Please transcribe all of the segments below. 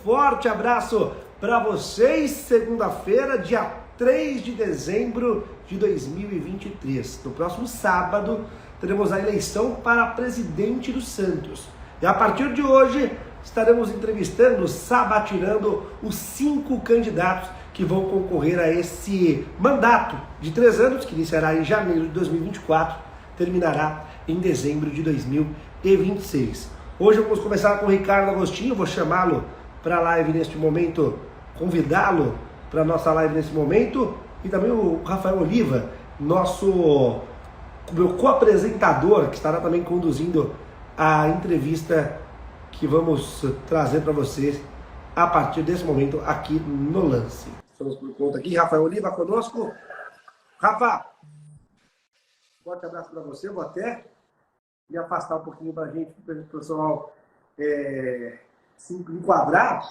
forte abraço para vocês. Segunda-feira, dia 3 de dezembro de 2023. No próximo sábado, teremos a eleição para presidente do Santos. E a partir de hoje, estaremos entrevistando, sabatinando os 5 candidatos que vão concorrer a esse mandato de 3 anos, que iniciará em janeiro de 2024, terminará em dezembro de 2026. Hoje vamos começar com o Ricardo Agostinho, vou chamá-lo para a live neste momento, convidá-lo para a nossa live nesse momento, e também o Rafael Oliva, meu co-apresentador, que estará também conduzindo a entrevista que vamos trazer para vocês a partir desse momento aqui no Lance. Estamos por conta aqui, Rafael Oliva conosco. Rafa, forte abraço para você, vou até me afastar um pouquinho para a gente, para o pessoal se enquadrar.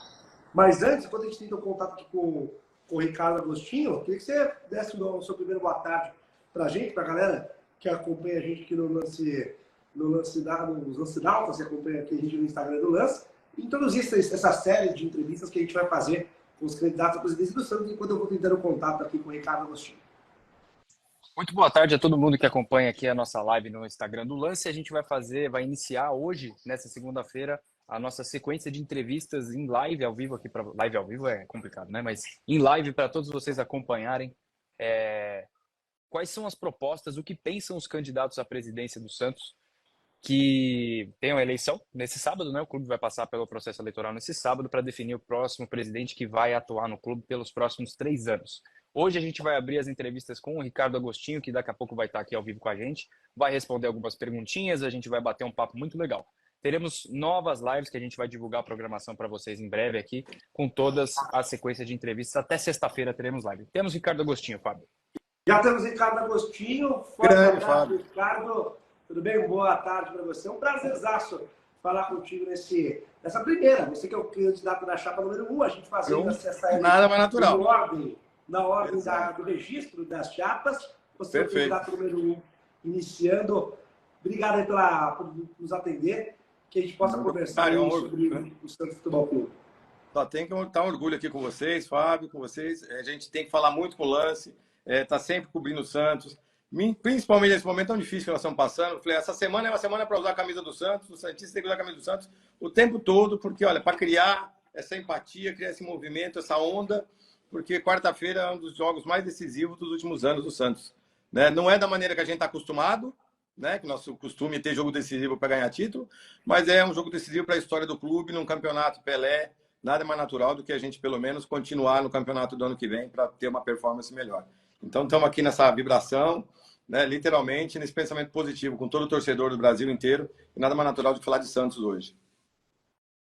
Mas antes, quando a gente tem o contato aqui com o Ricardo Agostinho, eu queria que você desse o seu primeiro boa tarde para a gente, para a galera que acompanha a gente aqui no Lance Nautas, que acompanha aqui a gente no Instagram do Lance, e introduzir essa série de entrevistas que a gente vai fazer com os candidatos à presidência do Santos, enquanto eu vou tentando contato aqui com o Ricardo Agostinho. Muito boa tarde a todo mundo que acompanha aqui a nossa live no Instagram do Lance. A gente vai iniciar hoje, nessa segunda-feira, a nossa sequência de entrevistas em live ao vivo aqui. Live ao vivo é complicado, né? Mas em live para todos vocês acompanharem quais são as propostas, o que pensam os candidatos à presidência do Santos, que tem uma eleição nesse sábado, né? O clube vai passar pelo processo eleitoral nesse sábado para definir o próximo presidente que vai atuar no clube pelos próximos 3 anos. Hoje a gente vai abrir as entrevistas com o Ricardo Agostinho, que daqui a pouco vai estar aqui ao vivo com a gente, vai responder algumas perguntinhas, a gente vai bater um papo muito legal. Teremos novas lives que a gente vai divulgar a programação para vocês em breve aqui, com todas as sequências de entrevistas. Até sexta-feira teremos live. Temos Ricardo Agostinho, Fábio. Já temos Ricardo Agostinho. Forte abraço, Ricardo. Tudo bem? Boa tarde para você. É um prazerzaço falar contigo nessa primeira. Você que é o candidato da chapa número 1, a gente fazendo essa nada mais natural. Na ordem do registro das chapas. Você é o candidato número 1 iniciando. Obrigado aí por nos atender, que a gente possa conversar sobre o Santos Futebol Clube. Só tem que estar um orgulho aqui com vocês, Fábio, com vocês. A gente tem que falar muito com o Lance, tá sempre cobrindo o Santos. Principalmente nesse momento tão difícil que nós estamos passando. Falei, essa semana é uma semana para usar a camisa do Santos, o Santista tem que usar a camisa do Santos o tempo todo, porque, olha, para criar essa empatia, criar esse movimento, essa onda, porque quarta-feira é um dos jogos mais decisivos dos últimos anos do Santos. Né? Não é da maneira que a gente está acostumado, né? Que nosso costume é ter jogo decisivo para ganhar título, mas é um jogo decisivo para a história do clube, num campeonato Pelé. Nada mais natural do que a gente, pelo menos, continuar no campeonato do ano que vem para ter uma performance melhor. Então, estamos aqui nessa vibração, né, literalmente, nesse pensamento positivo, com todo o torcedor do Brasil inteiro, e nada mais natural do que falar de Santos hoje.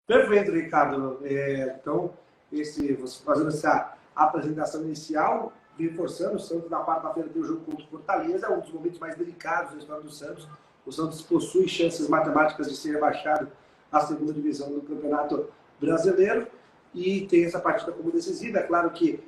Perfeito, Ricardo. Então, você fazendo essa apresentação inicial, reforçando, o Santos na quarta-feira tem o jogo contra o Fortaleza, um dos momentos mais delicados da história do Santos. O Santos possui chances matemáticas de ser rebaixado à segunda divisão do Campeonato Brasileiro e tem essa partida como decisiva. É claro que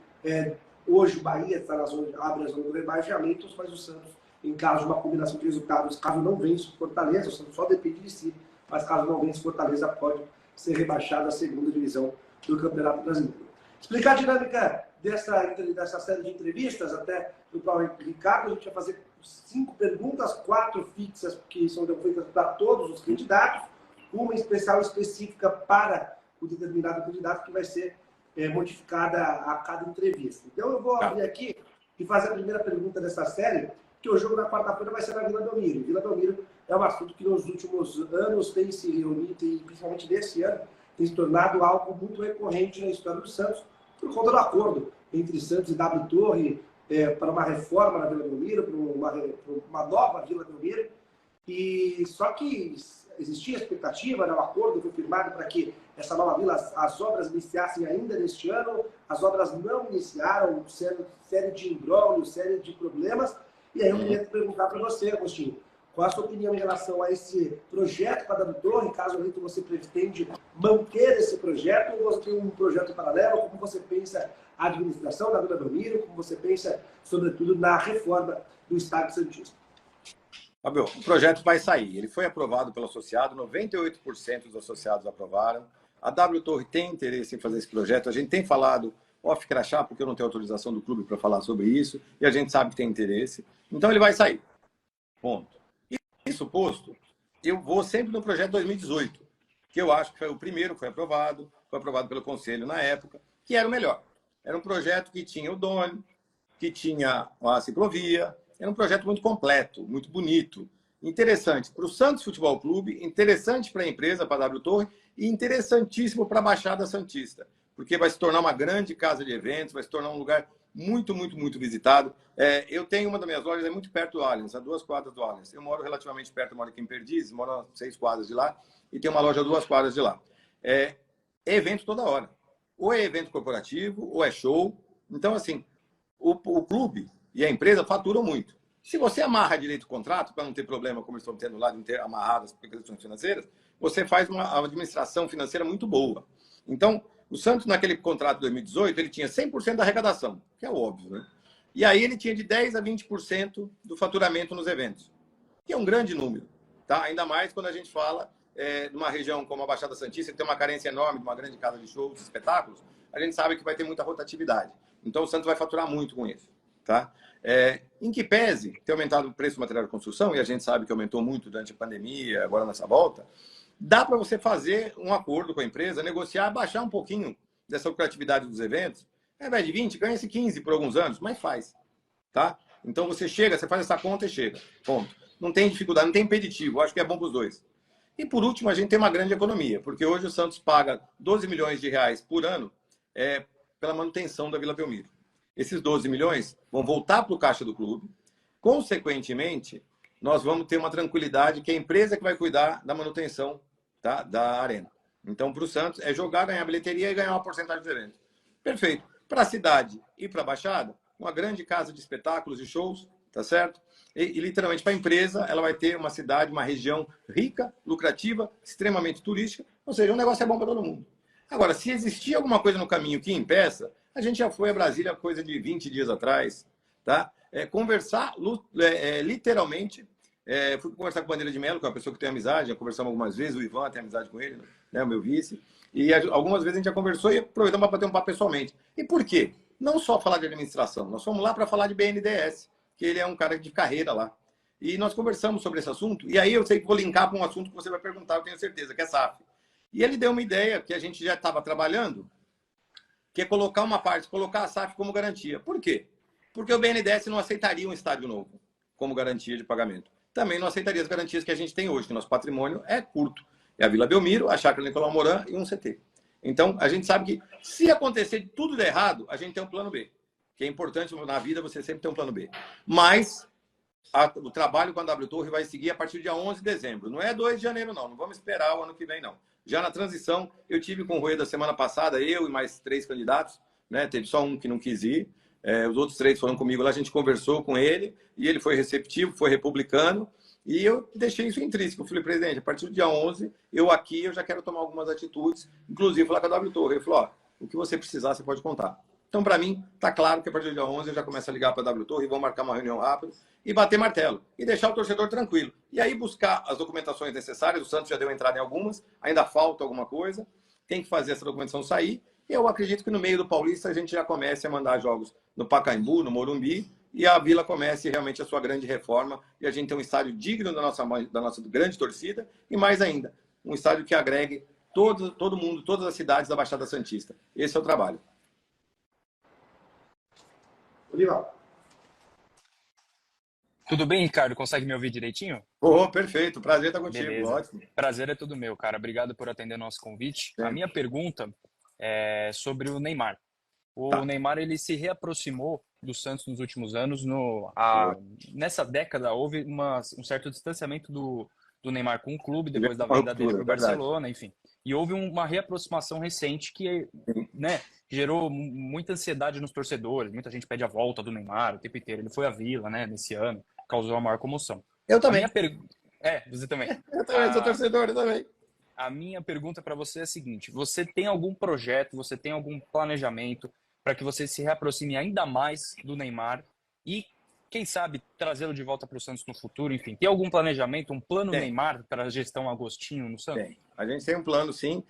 hoje o Bahia está abre a zona do rebaixamento, mas o Santos, em caso de uma combinação de resultados, caso não vença o Fortaleza, o Santos só depende de si, mas caso não vença o Fortaleza, pode ser rebaixado à segunda divisão do Campeonato Brasileiro. Explicar a dinâmica dessa série de entrevistas, até do qual Ricardo, a gente vai fazer 5 perguntas, 4 fixas, que são feitas para todos os candidatos, uma especial específica para o determinado candidato, que vai ser modificada a cada entrevista. Então eu vou abrir aqui e fazer a primeira pergunta dessa série, que o jogo na quarta-feira vai ser na Vila Belmiro. Vila Belmiro é um assunto que nos últimos anos tem se reunido, e principalmente nesse ano, tem se tornado algo muito recorrente na história do Santos, por conta do acordo entre Santos e W Torre para uma reforma na Vila Belmiro, para uma nova Vila Belmiro. E só que existia expectativa, né? O acordo foi firmado para que essa nova vila, as obras iniciassem ainda neste ano, as obras não iniciaram, série de imbróglios, série de problemas. E aí eu queria perguntar para você, Agostinho, qual a sua opinião em relação a esse projeto para a W Torre? Caso eleito, você pretende manter esse projeto ou você tem um projeto paralelo? Como você pensa a administração da Vila Belmiro? Como você pensa, sobretudo, na reforma do Estádio Santista? Fábio, o projeto vai sair. Ele foi aprovado pelo associado, 98% dos associados aprovaram. A W Torre tem interesse em fazer esse projeto, a gente tem falado off crachá, porque eu não tenho autorização do clube para falar sobre isso, e a gente sabe que tem interesse. Então ele vai sair. Ponto. Isso posto, eu vou sempre no projeto 2018, que eu acho que foi o primeiro, foi aprovado pelo Conselho na época, que era o melhor. Era um projeto que tinha o Doni, que tinha a ciclovia, era um projeto muito completo, muito bonito, interessante para o Santos Futebol Clube, interessante para a empresa, para a W Torre, e interessantíssimo para a Baixada Santista, porque vai se tornar uma grande casa de eventos, vai se tornar um lugar muito, muito, muito visitado. Eu tenho uma das minhas lojas, é muito perto do Allianz, a 2 quadras do Allianz. Eu moro relativamente perto, eu moro aqui em Perdizes, moro a 6 quadras de lá, e tem uma loja a 2 quadras de lá. É evento toda hora. Ou é evento corporativo, ou é show. Então, assim, o clube e a empresa faturam muito. Se você amarra direito o contrato, para não ter problema, como estão tendo lá, de ter amarradas as questões financeiras, você faz uma administração financeira muito boa. Então, o Santos, naquele contrato de 2018, ele tinha 100% da arrecadação, que é óbvio, né? E aí ele tinha de 10% a 20% do faturamento nos eventos, que é um grande número, tá? Ainda mais quando a gente fala de uma região como a Baixada Santista, que tem uma carência enorme de uma grande casa de shows, de espetáculos, a gente sabe que vai ter muita rotatividade. Então, o Santos vai faturar muito com isso, tá? Em que pese ter aumentado o preço do material de construção, e a gente sabe que aumentou muito durante a pandemia, agora nessa volta, dá para você fazer um acordo com a empresa, negociar, baixar um pouquinho dessa lucratividade dos eventos. Ao invés de 20, ganha-se 15 por alguns anos, mas faz, tá? Então você chega, você faz essa conta e chega, ponto. Não tem dificuldade, não tem impeditivo, acho que é bom para os dois. E por último, a gente tem uma grande economia, porque hoje o Santos paga 12 milhões de reais por ano pela manutenção da Vila Belmiro. Esses 12 milhões vão voltar para o caixa do clube. Consequentemente, nós vamos ter uma tranquilidade que é a empresa que vai cuidar da manutenção, tá, da arena. Então, para o Santos, é jogar, ganhar bilheteria e ganhar uma porcentagem do evento. Perfeito. Para a cidade e para a Baixada, uma grande casa de espetáculos e shows, tá certo? E literalmente, para a empresa, ela vai ter uma cidade, uma região rica, lucrativa, extremamente turística, ou seja, o negócio é bom para todo mundo. Agora, se existir alguma coisa no caminho que impeça, a gente já foi a Brasília coisa de 20 dias atrás, tá? Conversar literalmente. Fui conversar com o Bandeira de Melo, que é uma pessoa que tem amizade, já conversamos algumas vezes, o Ivan tem amizade com ele, né, o meu vice, e algumas vezes a gente já conversou e aproveitamos para bater um papo pessoalmente. E por quê? Não só falar de administração, nós fomos lá para falar de BNDES, que ele é um cara de carreira lá. E nós conversamos sobre esse assunto, e aí eu sei que vou linkar para um assunto que você vai perguntar, eu tenho certeza, que é SAF. E ele deu uma ideia que a gente já estava trabalhando, que é colocar uma parte, colocar a SAF como garantia. Por quê? Porque o BNDES não aceitaria um estádio novo como garantia de pagamento. Também não aceitaria as garantias que a gente tem hoje, que nosso patrimônio é curto. É a Vila Belmiro, a Chácara Nicolau Moran e um CT. Então, a gente sabe que se acontecer de tudo der errado, a gente tem um plano B. Que é importante na vida você sempre ter um plano B. Mas o trabalho com a W Torre vai seguir a partir do dia 11 de dezembro. Não é 2 de janeiro, não. Não vamos esperar o ano que vem, não. Já na transição, eu tive com o Rueda semana passada, eu e mais 3 candidatos, né? Teve só um que não quis ir. Os outros 3 foram comigo lá, a gente conversou com ele e ele foi receptivo, foi republicano e eu deixei isso intrínseco. Eu falei, presidente, a partir do dia 11, eu já quero tomar algumas atitudes, inclusive falar com a W Torre. Ele falou, o que você precisar, você pode contar. Então, para mim, tá claro que a partir do dia 11 eu já começo a ligar para a W Torre e vou marcar uma reunião rápida e bater martelo e deixar o torcedor tranquilo. E aí buscar as documentações necessárias, o Santos já deu entrada em algumas, ainda falta alguma coisa, tem que fazer essa documentação sair. Eu acredito que no meio do Paulista a gente já comece a mandar jogos no Pacaembu, no Morumbi, e a Vila comece realmente a sua grande reforma, e a gente tem um estádio digno da nossa grande torcida, e mais ainda, um estádio que agregue todo mundo, todas as cidades da Baixada Santista. Esse é o trabalho. Olival. Tudo bem, Ricardo? Consegue me ouvir direitinho? Perfeito. Prazer estar contigo. Beleza. Ótimo. Prazer é todo meu, cara. Obrigado por atender nosso convite. Sim. A minha pergunta é sobre o Neymar. Tá. O Neymar, ele se reaproximou do Santos nos últimos anos. Nessa década, houve um certo distanciamento do Neymar com o clube, depois da venda dele para o Barcelona, enfim. E houve uma reaproximação recente que, né, gerou muita ansiedade nos torcedores. Muita gente pede a volta do Neymar o tempo inteiro. Ele foi à Vila, né, nesse ano, causou a maior comoção. Eu também. Você também. Eu também sou torcedor, eu também. A minha pergunta para você é a seguinte: você tem algum projeto, você tem algum planejamento para que você se reaproxime ainda mais do Neymar e quem sabe trazê-lo de volta para o Santos no futuro? Enfim, tem algum planejamento, um plano Neymar para a gestão Agostinho no Santos? Tem. A gente tem um plano, sim.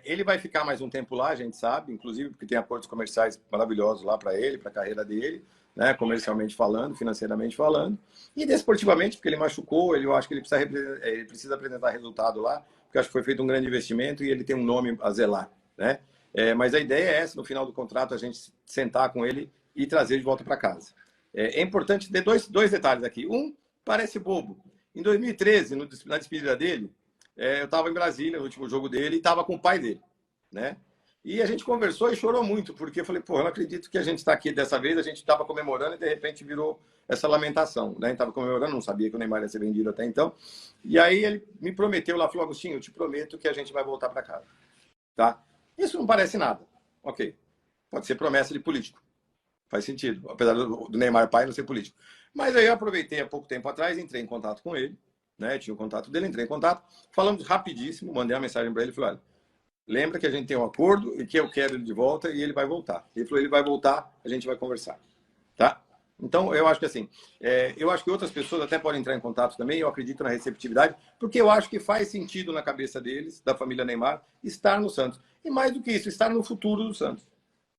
Ele vai ficar mais um tempo lá, a gente sabe, inclusive porque tem acordos comerciais maravilhosos lá para ele, para a carreira dele, né? Comercialmente falando, financeiramente falando, e desportivamente, porque ele machucou, eu acho que ele precisa apresentar resultado lá, porque acho que foi feito um grande investimento e ele tem um nome a zelar, né? Mas a ideia é essa, no final do contrato, a gente sentar com ele e trazer de volta para casa. É importante ter dois detalhes aqui. Um, parece bobo. Em 2013, na despedida dele, eu estava em Brasília, no último jogo dele, e estava com o pai dele, né? E a gente conversou e chorou muito, porque eu falei, pô, eu não acredito que a gente está aqui dessa vez, a gente estava comemorando e de repente virou essa lamentação, né? A gente estava comemorando, não sabia que o Neymar ia ser vendido até então. E aí ele me prometeu lá, falou, Agostinho, eu te prometo que a gente vai voltar para casa, tá? Isso não parece nada, ok. Pode ser promessa de político, faz sentido, apesar do Neymar pai não ser político. Mas aí eu aproveitei há pouco tempo atrás, entrei em contato com ele, né? Tinha o contato dele, entrei em contato, falamos rapidíssimo, mandei uma mensagem para ele, falei, olha, lembra que a gente tem um acordo e que eu quero ele de volta e ele vai voltar. Ele falou, ele vai voltar, a gente vai conversar, tá? Então, eu acho que assim, eu acho que outras pessoas até podem entrar em contato também, eu acredito na receptividade, porque eu acho que faz sentido na cabeça deles, da família Neymar, estar no Santos. E mais do que isso, estar no futuro do Santos,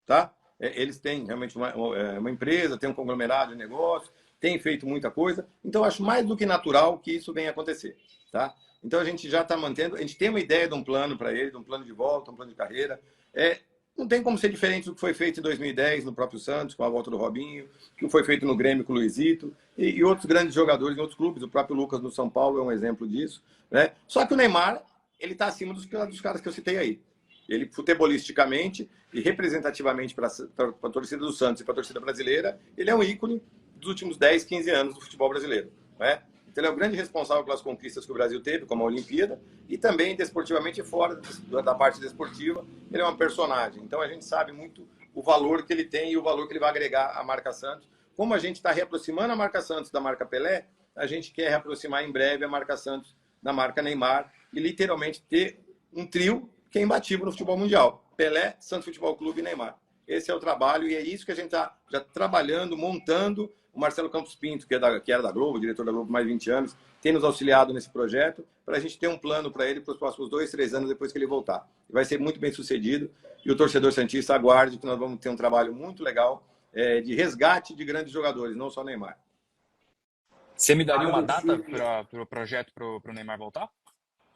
tá? Eles têm realmente uma empresa, têm um conglomerado de negócio, têm feito muita coisa, então eu acho mais do que natural que isso venha acontecer, tá? Então a gente já está mantendo, a gente tem uma ideia de um plano para ele, de um plano de volta, um plano de carreira. Não tem como ser diferente do que foi feito em 2010 no próprio Santos, com a volta do Robinho, que foi feito no Grêmio com o Luizito, e outros grandes jogadores em outros clubes, o próprio Lucas no São Paulo é um exemplo disso, né? Só que o Neymar, ele está acima dos caras que eu citei aí. Ele, futebolisticamente e representativamente para a torcida do Santos e para a torcida brasileira, ele é um ícone dos últimos 10, 15 anos do futebol brasileiro, né? Então, ele é o grande responsável pelas conquistas que o Brasil teve, como a Olimpíada, e também desportivamente fora da parte desportiva, ele é um personagem. Então, a gente sabe muito o valor que ele tem e o valor que ele vai agregar à marca Santos. Como a gente está reaproximando a marca Santos da marca Pelé, a gente quer reaproximar em breve a marca Santos da marca Neymar e literalmente ter um trio que é imbatível no futebol mundial. Pelé, Santos Futebol Clube e Neymar. Esse é o trabalho e é isso que a gente está já trabalhando, montando. O Marcelo Campos Pinto, que era da Globo, diretor da Globo por mais de 20 anos, tem nos auxiliado nesse projeto para a gente ter um plano para ele para os próximos 2, 3 anos depois que ele voltar. Vai ser muito bem sucedido e o torcedor santista aguarde que nós vamos ter um trabalho muito legal de resgate de grandes jogadores, não só Neymar. Você me daria uma data para o projeto para o Neymar voltar?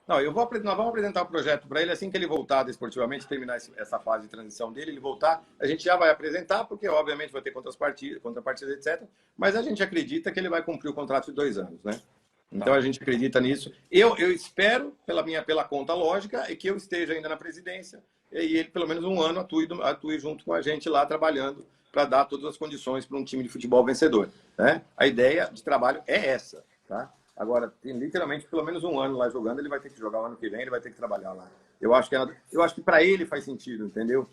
Não, nós vamos apresentar o projeto para ele assim que ele voltar desportivamente, terminar essa fase de transição dele, ele voltar, a gente já vai apresentar, porque obviamente vai ter contrapartidas, etc. Mas a gente acredita que ele vai cumprir o contrato de 2 anos, né? Então a gente acredita nisso. Eu espero, pela conta lógica, é que eu esteja ainda na presidência e ele pelo menos um ano atue junto com a gente lá trabalhando para dar todas as condições para um time de futebol vencedor, né? A ideia de trabalho é essa, tá? Agora, tem literalmente pelo menos um ano lá jogando, ele vai ter que jogar o ano que vem, ele vai ter que trabalhar lá. Eu acho que para ele faz sentido, entendeu?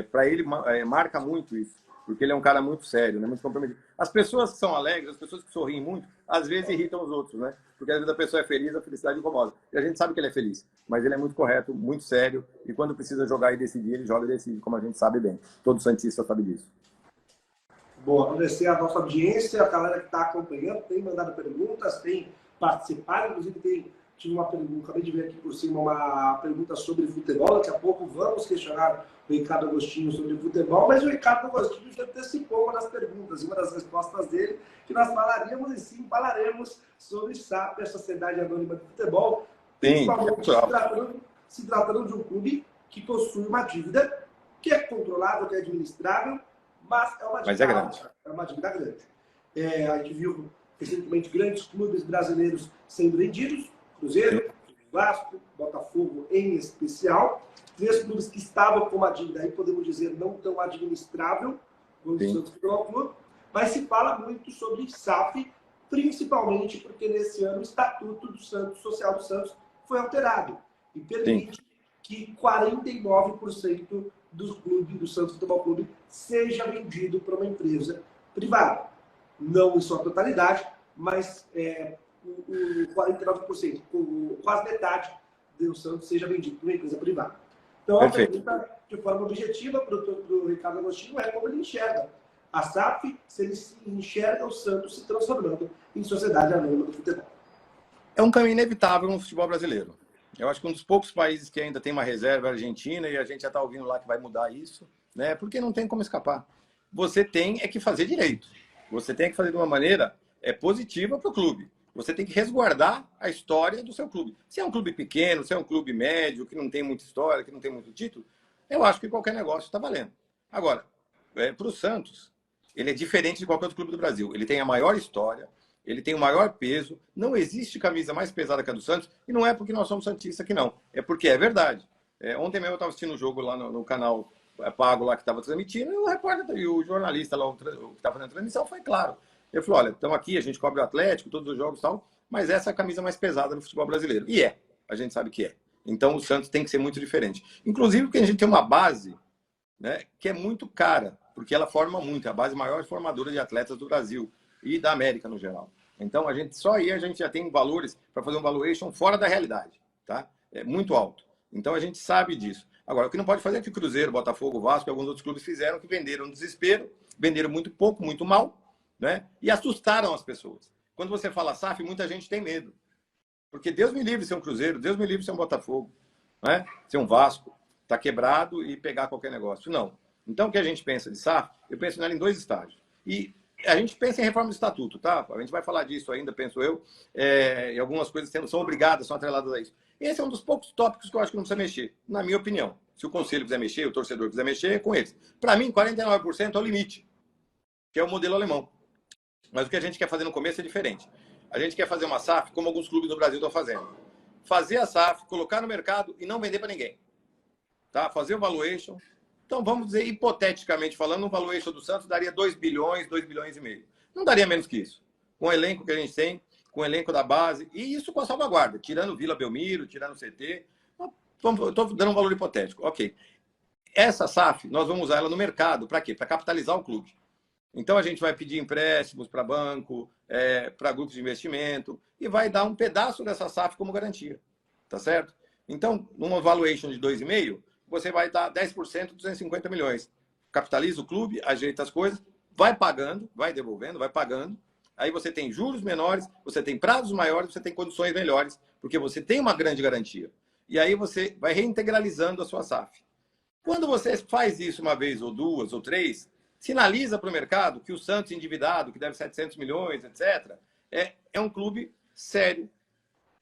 Para ele marca muito isso, porque ele é um cara muito sério, né? Muito comprometido. As pessoas que são alegres, as pessoas que sorriem muito, às vezes irritam os outros, né? Porque às vezes a pessoa é feliz, a felicidade incomoda. E a gente sabe que ele é feliz, mas ele é muito correto, muito sério, e quando precisa jogar e decidir, ele joga e decide, como a gente sabe bem. Todo santista sabe disso. Bom, agradecer a nossa audiência, a galera que está acompanhando, tem mandado perguntas, tem participado, inclusive tive uma pergunta, acabei de ver aqui por cima uma pergunta sobre futebol, daqui a pouco vamos questionar o Ricardo Agostinho sobre futebol, mas o Ricardo Agostinho já antecipou uma das perguntas, uma das respostas dele, que nós falaríamos e sim falaremos sobre SAF, a Sociedade Anônima de Futebol, principalmente se tratando de um clube que possui uma dívida que é controlável, que é administrável, mas é uma dívida grande. É uma dívida grande. A gente viu recentemente grandes clubes brasileiros sendo vendidos, Cruzeiro, Vasco, Botafogo em especial. 3 clubes que estavam com uma dívida, aí podemos dizer, não tão administrável, como o Santos Futebol Clube, mas se fala muito sobre SAF, principalmente porque nesse ano o Estatuto do Santos, Social do Santos, foi alterado e permite que 49% do clube, do Santos Futebol Clube, seja vendido para uma empresa privada. Não em sua totalidade, mas o 49%, quase metade do Santos seja vendido para uma empresa privada. Então, a pergunta, de forma objetiva, para o Ricardo Agostinho é como ele enxerga a SAF se ele enxerga o Santos se transformando em sociedade anônima do futebol. É um caminho inevitável no futebol brasileiro. Eu acho que um dos poucos países que ainda tem uma reserva é a Argentina, e a gente já está ouvindo lá que vai mudar isso, né? Porque não tem como escapar. Você tem que fazer direito. Você tem que fazer de uma maneira positiva para o clube. Você tem que resguardar a história do seu clube. Se é um clube pequeno, se é um clube médio, que não tem muita história, que não tem muito título, eu acho que qualquer negócio está valendo. Agora, para o Santos, ele é diferente de qualquer outro clube do Brasil. Ele tem a maior história, ele tem o maior peso, não existe camisa mais pesada que a do Santos, e não é porque nós somos santistas aqui, não. É porque é verdade. Ontem mesmo eu estava assistindo um jogo lá no canal pago lá que estava transmitindo, e o repórter e o jornalista lá que estava fazendo a transmissão foi claro. Ele falou, olha, estamos aqui, a gente cobre o Atlético, todos os jogos e tal, mas essa é a camisa mais pesada do futebol brasileiro. E a gente sabe que é. Então o Santos tem que ser muito diferente. Inclusive porque a gente tem uma base, né, que é muito cara, porque ela forma muito, é a base maior formadora de atletas do Brasil e da América no geral. Então só aí a gente já tem valores para fazer um valuation fora da realidade, tá? É muito alto. Então a gente sabe disso. Agora, o que não pode fazer é que o Cruzeiro, Botafogo, Vasco e alguns outros clubes fizeram, que venderam no desespero, venderam muito pouco, muito mal, né? E assustaram as pessoas. Quando você fala SAF, muita gente tem medo. Porque Deus me livre ser um Cruzeiro, Deus me livre ser um Botafogo, né? Ser um Vasco, tá quebrado e pegar qualquer negócio. Não. Então, o que a gente pensa de SAF, eu penso nela em 2 estágios. E a gente pensa em reforma do estatuto, tá? A gente vai falar disso ainda, penso eu, e algumas coisas são obrigadas, são atreladas a isso. Esse é um dos poucos tópicos que eu acho que não precisa mexer, na minha opinião. Se o conselho quiser mexer, o torcedor quiser mexer, é com eles. Para mim, 49% é o limite, que é o modelo alemão. Mas o que a gente quer fazer no começo é diferente. A gente quer fazer uma SAF como alguns clubes do Brasil estão fazendo. Fazer a SAF, colocar no mercado e não vender para ninguém. Tá? Fazer o valuation. Então, vamos dizer, hipoteticamente falando, um valuation do Santos daria 2 bilhões, 2 bilhões e meio. Não daria menos que isso. Com o elenco que a gente tem, com o elenco da base, e isso com a salvaguarda, tirando Vila Belmiro, tirando o CT. Eu estou dando um valor hipotético. Ok. Essa SAF, nós vamos usar ela no mercado. Para quê? Para capitalizar o clube. Então, a gente vai pedir empréstimos para banco, para grupos de investimento, e vai dar um pedaço dessa SAF como garantia. Tá certo? Então, numa valuation de 2,5, você vai dar 10% de 250 milhões. Capitaliza o clube, ajeita as coisas, vai pagando, vai devolvendo, vai pagando. Aí você tem juros menores, você tem prazos maiores, você tem condições melhores, porque você tem uma grande garantia. E aí você vai reintegralizando a sua SAF. Quando você faz isso uma vez, ou 2, ou 3, sinaliza para o mercado que o Santos endividado, que deve 700 milhões, etc., é um clube sério.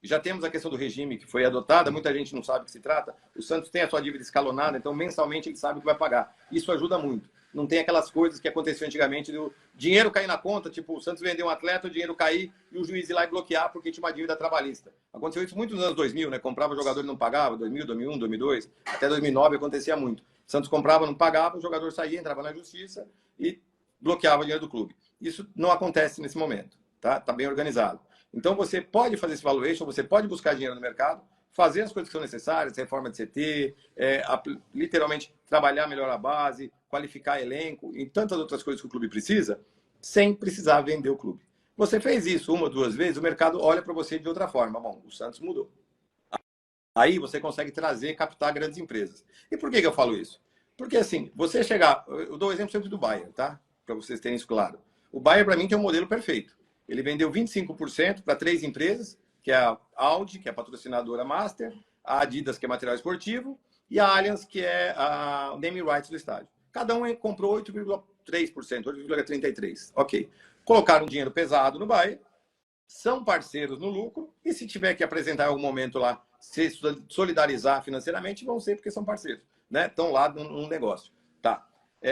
Já temos a questão do regime que foi adotada, muita gente não sabe o que se trata. O Santos tem a sua dívida escalonada, então mensalmente ele sabe o que vai pagar. Isso ajuda muito. Não tem aquelas coisas que aconteciam antigamente do dinheiro cair na conta, tipo, o Santos vendeu um atleta, o dinheiro cair e o juiz ir lá e bloquear porque tinha uma dívida trabalhista. Aconteceu isso muito nos anos 2000, né? Comprava o jogador e não pagava, 2000, 2001, 2002, até 2009 acontecia muito. O Santos comprava, não pagava, o jogador saía, entrava na justiça e bloqueava o dinheiro do clube. Isso não acontece nesse momento, tá? Tá bem organizado. Então, você pode fazer esse valuation, você pode buscar dinheiro no mercado, fazer as coisas que são necessárias, reforma de CT, literalmente trabalhar melhor a base, qualificar elenco e tantas outras coisas que o clube precisa, sem precisar vender o clube. Você fez isso 1 ou 2 vezes, o mercado olha para você de outra forma. Bom, o Santos mudou. Aí você consegue captar grandes empresas. E por que eu falo isso? Porque assim, você chegar... Eu dou o exemplo sempre do Bayer, tá? Para vocês terem isso claro. O Bayer, para mim, tem um modelo perfeito. Ele vendeu 25% para 3 empresas, que é a Audi, que é a patrocinadora Master, a Adidas, que é material esportivo, e a Allianz, que é a name rights do estádio. Cada um comprou 8,3%, 8,33%. Ok. Colocaram dinheiro pesado no Bayer, são parceiros no lucro, e se tiver que apresentar em algum momento lá, se solidarizar financeiramente, vão ser porque são parceiros, né? Estão lá num negócio. Tá.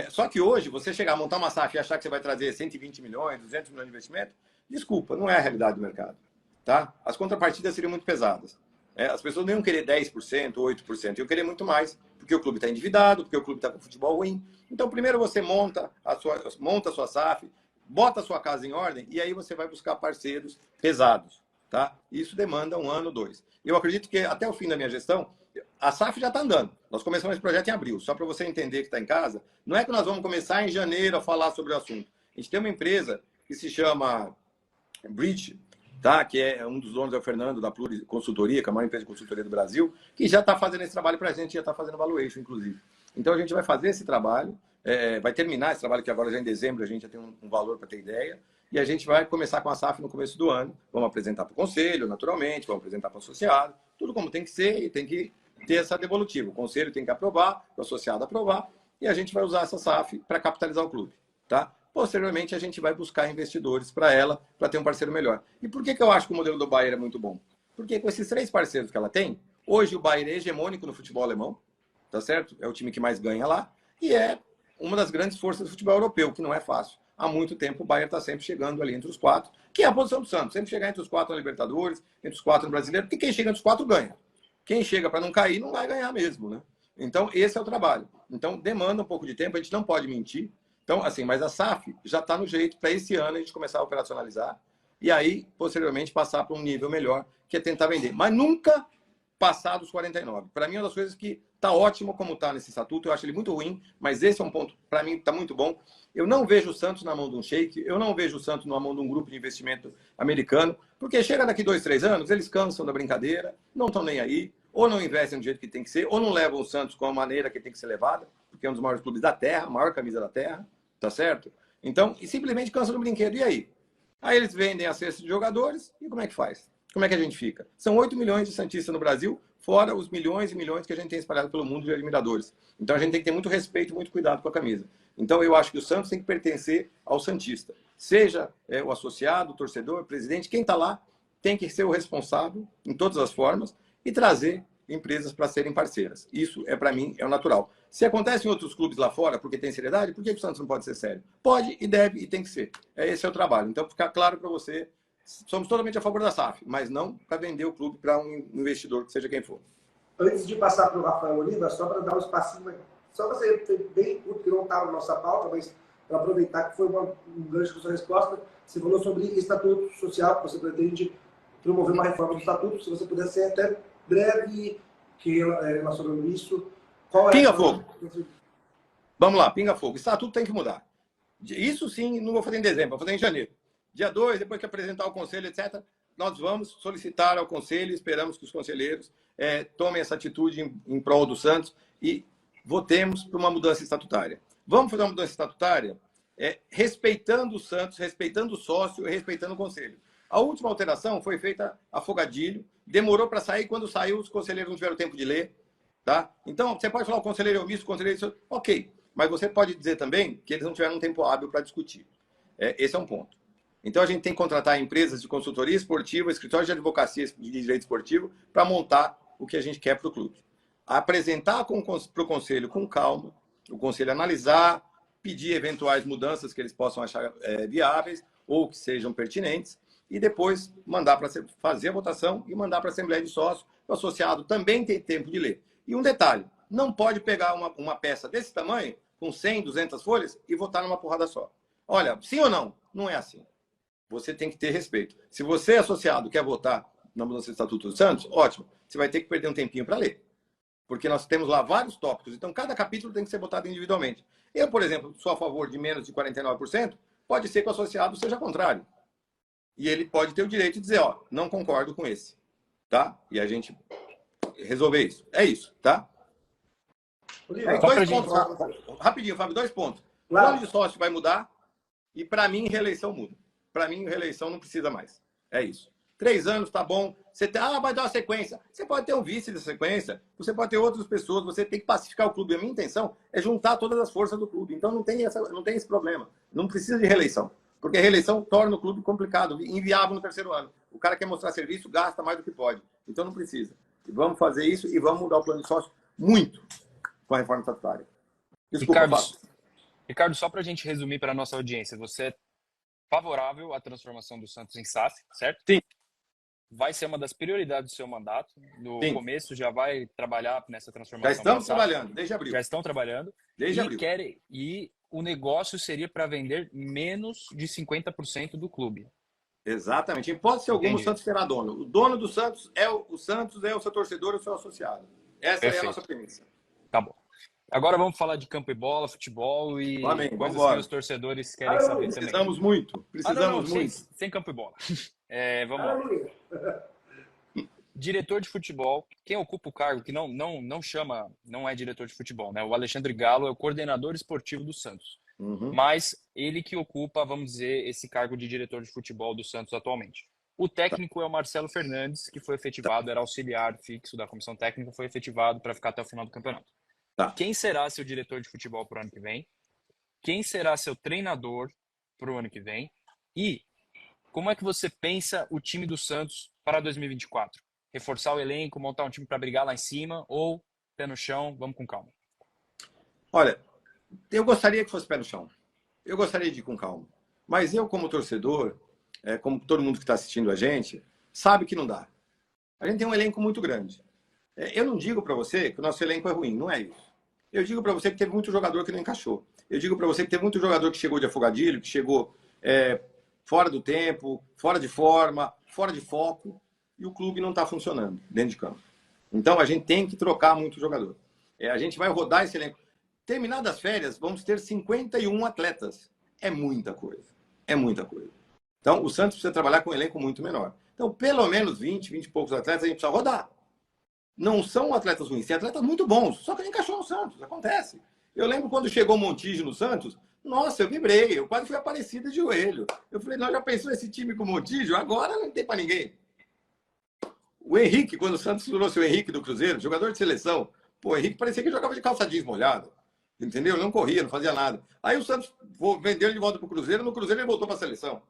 Só que hoje, você chegar a montar uma SAF e achar que você vai trazer 120 milhões, 200 milhões de investimento, desculpa, não é a realidade do mercado. Tá? As contrapartidas seriam muito pesadas. As pessoas não iam querer 10%, 8%, iam querer muito mais, porque o clube está endividado, porque o clube está com futebol ruim. Então, primeiro você monta a sua SAF, bota a sua casa em ordem, e aí você vai buscar parceiros pesados. Tá? Isso demanda 1 ano, 2. Eu acredito que até o fim da minha gestão, a SAF já está andando. Nós começamos esse projeto em abril. Só para você entender que está em casa, não é que nós vamos começar em janeiro a falar sobre o assunto. A gente tem uma empresa que se chama Bridge, tá? Que é um dos donos, é o Fernando, da Pluri Consultoria, que é a maior empresa de consultoria do Brasil, que já está fazendo esse trabalho para a gente, já está fazendo valuation, inclusive. Então, a gente vai fazer esse trabalho, vai terminar esse trabalho, que agora já em dezembro a gente já tem um valor para ter ideia, e a gente vai começar com a SAF no começo do ano. Vamos apresentar para o conselho, naturalmente, vamos apresentar para o associado, tudo como tem que ser, e tem que ter essa devolutiva. O conselho tem que aprovar, o associado aprovar, e a gente vai usar essa SAF para capitalizar o clube. Tá? Posteriormente, a gente vai buscar investidores para ela, para ter um parceiro melhor. E por que eu acho que o modelo do Bayer é muito bom? Porque com esses 3 parceiros que ela tem, hoje o Bayer é hegemônico no futebol alemão, tá certo? É o time que mais ganha lá, e é uma das grandes forças do futebol europeu, que não é fácil. Há muito tempo o Bayern está sempre chegando ali entre os 4, que é a posição do Santos, sempre chegar entre os 4 na Libertadores, entre os 4 no Brasileiro, porque quem chega entre os 4 ganha. Quem chega para não cair não vai ganhar mesmo, né? Então, esse é o trabalho. Então, demanda um pouco de tempo, a gente não pode mentir. Então, assim, mas a SAF já está no jeito para esse ano a gente começar a operacionalizar e aí, posteriormente, passar para um nível melhor, que é tentar vender. Mas nunca passar dos 49. Para mim, é uma das coisas que está ótimo como está nesse estatuto. Eu acho ele muito ruim, mas esse é um ponto, para mim, está muito bom. Eu não vejo o Santos na mão de um sheik, eu não vejo o Santos na mão de um grupo de investimento americano, porque chega daqui 2, 3 anos, eles cansam da brincadeira, não estão nem aí, ou não investem do jeito que tem que ser, ou não levam o Santos com a maneira que tem que ser levada, porque é um dos maiores clubes da Terra, a maior camisa da Terra, tá certo? Então, e simplesmente cansam do brinquedo. E aí? Aí eles vendem a cesta de jogadores, e como é que faz? Como é que a gente fica? São 8 milhões de santistas no Brasil, fora os milhões e milhões que a gente tem espalhado pelo mundo de admiradores. Então a gente tem que ter muito respeito, muito cuidado com a camisa. Então eu acho que o Santos tem que pertencer ao santista. Seja o associado, o torcedor, o presidente, quem está lá tem que ser o responsável em todas as formas e trazer empresas para serem parceiras. Isso, para mim, é o natural. Se acontece em outros clubes lá fora, porque tem seriedade, por que o Santos não pode ser sério? Pode e deve e tem que ser. Esse é o trabalho. Então, ficar claro para você, somos totalmente a favor da SAF, mas não para vender o clube para um investidor, que seja quem for. Antes de passar para o Rafael Oliva, só para dar um espacinho, só para ser bem curto, que não estava na nossa pauta, mas para aproveitar que foi um gancho com sua resposta, você falou sobre estatuto social, que você pretende promover uma reforma do estatuto, se você puder ser até breve relacionando isso. Qual é Pinga fogo. Vamos lá, pinga fogo. Estatuto tem que mudar. Isso sim, não vou fazer em dezembro, vou fazer em janeiro. Dia 2, depois que apresentar o conselho, etc., nós vamos solicitar ao conselho, esperamos que os conselheiros tomem essa atitude em prol do Santos e votemos por uma mudança estatutária. Vamos fazer uma mudança estatutária respeitando o Santos, respeitando o sócio e respeitando o conselho. A última alteração foi feita afogadilho, demorou para sair, quando saiu os conselheiros não tiveram tempo de ler. Tá? Então, você pode falar o conselheiro é omisso, o conselheiro é isso, ok. Mas você pode dizer também que eles não tiveram um tempo hábil para discutir. Esse é um ponto. Então, a gente tem que contratar empresas de consultoria esportiva, escritórios de advocacia de direito esportivo, para montar o que a gente quer para o clube. Apresentar para o conselho com calma, o conselho analisar, pedir eventuais mudanças que eles possam achar viáveis ou que sejam pertinentes, e depois mandar para fazer a votação e mandar para a Assembleia de Sócios. O associado também tem tempo de ler. E um detalhe, não pode pegar uma peça desse tamanho, com 100, 200 folhas, e votar numa porrada só. Olha, sim ou não? Não é assim. Você tem que ter respeito. Se você, associado, quer votar na mudança do Estatuto do Santos, ótimo. Você vai ter que perder um tempinho para ler. Porque nós temos lá vários tópicos. Então, cada capítulo tem que ser votado individualmente. Eu, por exemplo, sou a favor de menos de 49%, pode ser que o associado seja contrário. E ele pode ter o direito de dizer, ó, não concordo com esse. Tá? E a gente resolver isso. É isso, tá? Dois pontos. Rapidinho, Fábio, 2 pontos. Claro. O plano de sócio vai mudar e, para mim, reeleição muda. Para mim, reeleição não precisa mais. É isso. 3 anos, tá bom. Você vai dar uma sequência. Você pode ter um vice da sequência, você pode ter outras pessoas, você tem que pacificar o clube. A minha intenção é juntar todas as forças do clube. Então, não tem esse problema. Não precisa de reeleição. Porque a reeleição torna o clube complicado, inviável no 3º ano. O cara quer mostrar serviço, gasta mais do que pode. Então não precisa. E vamos fazer isso e vamos mudar o plano de sócio muito com a reforma estatutária. Desculpa, Ricardo, só para a gente resumir para a nossa audiência, você é favorável à transformação do Santos em SAF, certo? Sim. Vai ser uma das prioridades do seu mandato. No Sim. começo já vai trabalhar nessa transformação. Já estamos trabalhando, desde abril. Já estão trabalhando. Desde abril. E o negócio seria para vender menos de 50% do clube. Exatamente. Em hipótese alguma, o Santos terá dono. O dono do Santos é o Santos, é o seu torcedor, é o seu associado. Essa Perfeito. É a nossa premissa. Tá bom. Agora vamos falar de campo e bola, futebol e coisas que os torcedores querem saber também. Precisamos muito. Precisamos muito. Sem campo e bola. Vamos lá. diretor de futebol, quem ocupa o cargo, que não é diretor de futebol, né? O Alexandre Galo é o coordenador esportivo do Santos. Uhum. Mas ele que ocupa, vamos dizer, esse cargo de diretor de futebol do Santos atualmente. O técnico é o Marcelo Fernandes, que foi efetivado, era auxiliar fixo da comissão técnica, foi efetivado para ficar até o final do campeonato. Tá. Quem será seu diretor de futebol para o ano que vem? Quem será seu treinador para o ano que vem? E como é que você pensa o time do Santos para 2024? Reforçar o elenco, montar um time para brigar lá em cima ou pé no chão, vamos com calma? Olha, eu gostaria que fosse pé no chão. Eu gostaria de ir com calma. Mas eu, como torcedor, como todo mundo que está assistindo a gente, sabe que não dá. A gente tem um elenco muito grande. Eu não digo para você que o nosso elenco é ruim, não é isso. Eu digo para você que teve muito jogador que não encaixou. Eu digo para você que teve muito jogador que chegou de afogadilho, que chegou fora do tempo, fora de forma, fora de foco, e o clube não está funcionando dentro de campo. Então a gente tem que trocar muito jogador. A gente vai rodar esse elenco. Terminadas as férias, vamos ter 51 atletas. É muita coisa. É muita coisa. Então o Santos precisa trabalhar com um elenco muito menor. Então pelo menos 20 e poucos atletas a gente precisa rodar. Não são atletas ruins, tem atletas muito bons, só que ele encaixou no Santos, acontece. Eu lembro quando chegou o Montijo no Santos, nossa, eu vibrei, eu quase fui Aparecida de joelho. Eu falei, nós já pensou esse time com o Montijo? Agora não tem para ninguém. O Henrique, quando o Santos trouxe o Henrique do Cruzeiro, jogador de seleção, pô, o Henrique parecia que jogava de calça jeans molhada, entendeu? Ele não corria, não fazia nada. Aí o Santos vendeu ele de volta para o Cruzeiro, no Cruzeiro ele voltou para a seleção.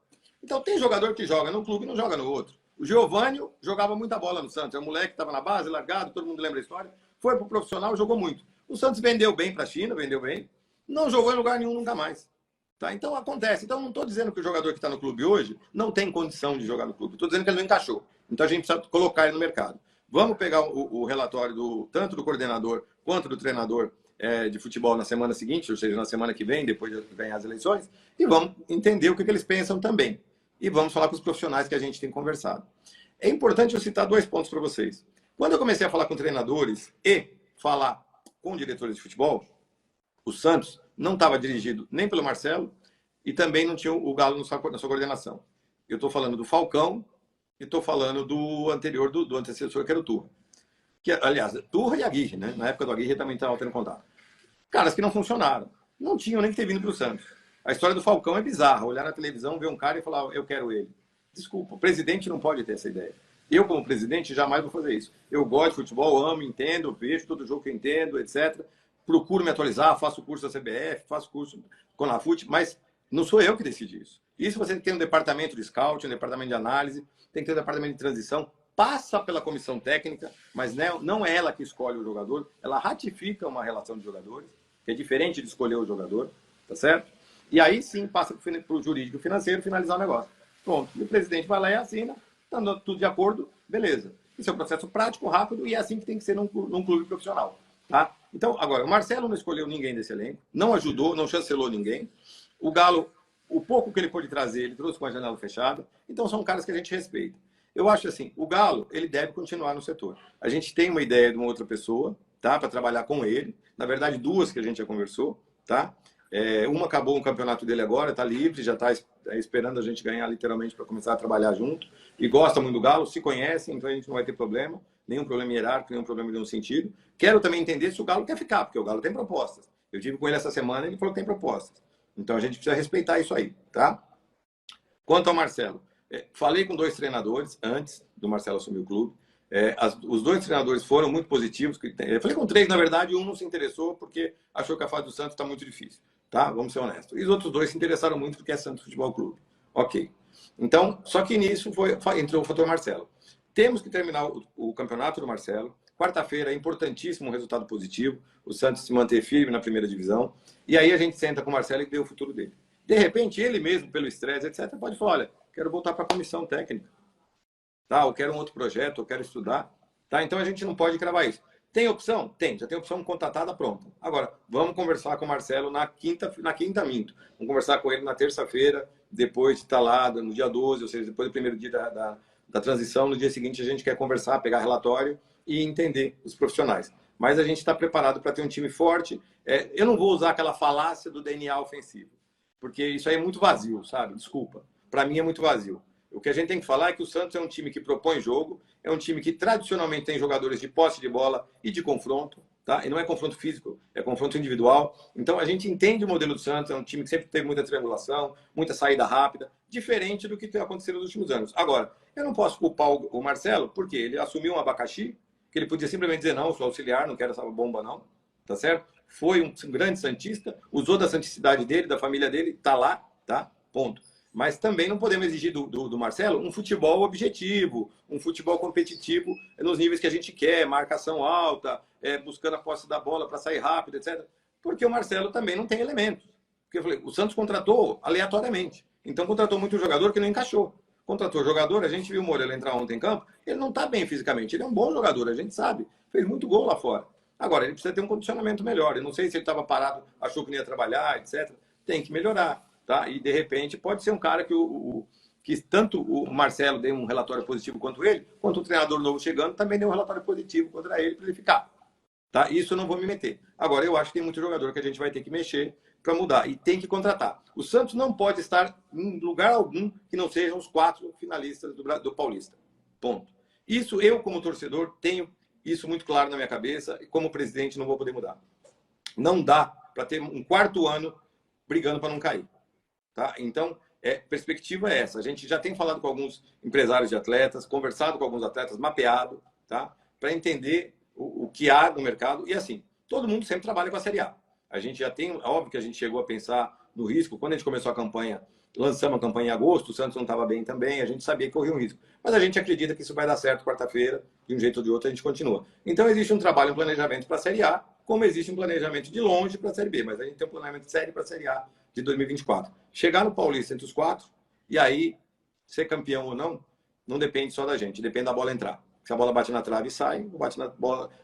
Então tem jogador que joga num clube e não joga no outro. O Giovani jogava muita bola no Santos. É um moleque que estava na base, largado, todo mundo lembra a história. Foi pro profissional, jogou muito. O Santos vendeu bem para a China, vendeu bem. Não jogou em lugar nenhum nunca mais. Tá? Então acontece. Então não estou dizendo que o jogador que está no clube hoje não tem condição de jogar no clube. Estou dizendo que ele não encaixou. Então a gente precisa colocar ele no mercado. Vamos pegar o relatório tanto do coordenador quanto do treinador de futebol na semana seguinte, ou seja, na semana que vem, depois de ganhar as eleições, e vamos entender o que eles pensam também. E vamos falar com os profissionais que a gente tem conversado. É importante eu citar 2 pontos para vocês. Quando eu comecei a falar com treinadores e falar com diretores de futebol, o Santos não estava dirigido nem pelo Marcelo e também não tinha o Galo na sua coordenação. Eu estou falando do Falcão e estou falando do anterior, do antecessor, que era o Turra. Que, aliás, Turra e Aguirre, né? Na época do Aguirre também estava tendo contato. Caras que não funcionaram. Não tinham nem que ter vindo para o Santos. A história do Falcão é bizarra. Olhar na televisão, ver um cara e falar, eu quero ele. Desculpa, o presidente não pode ter essa ideia. Eu, como presidente, jamais vou fazer isso. Eu gosto de futebol, amo, entendo, vejo todo jogo que eu entendo, etc. Procuro me atualizar, faço curso da CBF, faço curso com a FUT, mas não sou eu que decido isso. Isso você tem que ter um departamento de scout, um departamento de análise, tem que ter um departamento de transição, passa pela comissão técnica, mas não é ela que escolhe o jogador, ela ratifica uma relação de jogadores, que é diferente de escolher o jogador, tá certo? E aí sim passa para o jurídico financeiro finalizar o negócio. Pronto. E o presidente vai lá e assina, está tudo de acordo, beleza. Isso é um processo prático, rápido, e é assim que tem que ser num clube profissional. Tá? Então, agora, o Marcelo não escolheu ninguém desse elenco, não ajudou, não chancelou ninguém. O Galo, o pouco que ele pôde trazer, ele trouxe com a janela fechada. Então, são caras que a gente respeita. Eu acho assim, o Galo, ele deve continuar no setor. A gente tem uma ideia de uma outra pessoa, tá? Para trabalhar com ele. Na verdade, 2 que a gente já conversou, tá? Uma acabou o campeonato dele agora, está livre, já está esperando a gente ganhar literalmente para começar a trabalhar junto. E gosta muito do Galo, se conhecem, então a gente não vai ter problema. Nenhum problema hierárquico, nenhum problema de nenhum sentido. Quero também entender se o Galo quer ficar, porque o Galo tem propostas. Eu tive com ele essa semana e ele falou que tem propostas. Então a gente precisa respeitar isso aí, tá? Quanto ao Marcelo, falei com 2 treinadores antes do Marcelo assumir o clube. Os 2 treinadores foram muito positivos. Eu falei com 3, na verdade, um não se interessou porque achou que a fase do Santos está muito difícil. Tá? Vamos ser honestos. E os outros 2 se interessaram muito porque é Santos Futebol Clube. Ok. Então, só que nisso entrou o fator Marcelo. Temos que terminar o campeonato do Marcelo. Quarta-feira é importantíssimo um resultado positivo. O Santos se manter firme na primeira divisão. E aí a gente senta com o Marcelo e vê o futuro dele. De repente, ele mesmo, pelo estresse, etc., pode falar, olha, quero voltar para a comissão técnica. Tá? Eu quero um outro projeto, eu quero estudar. Tá? Então a gente não pode cravar isso. Tem opção? Tem, já tem opção contratada pronta. Agora, vamos conversar com o Marcelo na quinta minto. Vamos conversar com ele na terça-feira, depois de estar lá no dia 12, ou seja, depois do primeiro dia da transição, no dia seguinte a gente quer conversar, pegar relatório e entender os profissionais. Mas a gente está preparado para ter um time forte. Eu não vou usar aquela falácia do DNA ofensivo, porque isso aí é muito vazio, sabe? Desculpa. Para mim é muito vazio. O que a gente tem que falar é que o Santos é um time que propõe jogo, é um time que tradicionalmente tem jogadores de posse de bola e de confronto, tá? E não é confronto físico, é confronto individual. Então a gente entende o modelo do Santos, é um time que sempre teve muita triangulação, muita saída rápida, diferente do que tem acontecido nos últimos anos. Agora, eu não posso culpar o Marcelo, porque ele assumiu um abacaxi, que ele podia simplesmente dizer, não, sou auxiliar, não quero essa bomba não, tá certo? Foi um grande santista, usou da santicidade dele, da família dele, tá lá, tá? Ponto. Mas também não podemos exigir do Marcelo um futebol objetivo, um futebol competitivo nos níveis que a gente quer, marcação alta, buscando a posse da bola para sair rápido, etc. Porque o Marcelo também não tem elementos. Porque eu falei, o Santos contratou aleatoriamente. Então contratou muito jogador que não encaixou. Contratou jogador, a gente viu o Moreira entrar ontem em campo, ele não está bem fisicamente, ele é um bom jogador, a gente sabe. Fez muito gol lá fora. Agora, ele precisa ter um condicionamento melhor. Eu não sei se ele estava parado, achou que não ia trabalhar, etc. Tem que melhorar. Tá? E, de repente, pode ser um cara que tanto o Marcelo deu um relatório positivo quanto ele, quanto o treinador novo chegando também deu um relatório positivo contra ele para ele ficar. Tá? Isso eu não vou me meter. Agora, eu acho que tem muito jogador que a gente vai ter que mexer para mudar. E tem que contratar. O Santos não pode estar em lugar algum que não sejam os 4 finalistas do Paulista. Ponto. Isso eu, como torcedor, tenho isso muito claro na minha cabeça e, como presidente, não vou poder mudar. Não dá para ter um 4º ano brigando para não cair. Tá? Então, perspectiva é essa. A gente já tem falado com alguns empresários de atletas, conversado com alguns atletas, mapeado, tá? Para entender o que há no mercado. E assim, todo mundo sempre trabalha com a Série A. A gente já tem, óbvio que a gente chegou a pensar no risco. Quando a gente começou a campanha, lançamos a campanha em agosto, o Santos não estava bem também, a gente sabia que corria um risco. Mas a gente acredita que isso vai dar certo quarta-feira, de um jeito ou de outro a gente continua. Então, existe um trabalho, um planejamento para a Série A, como existe um planejamento de longe para a Série B. Mas a gente tem um planejamento sério para a Série A de 2024. Chegar no Paulista entre os 4, e aí, ser campeão ou não, não depende só da gente, depende da bola entrar. Se a bola bate na trave, sai,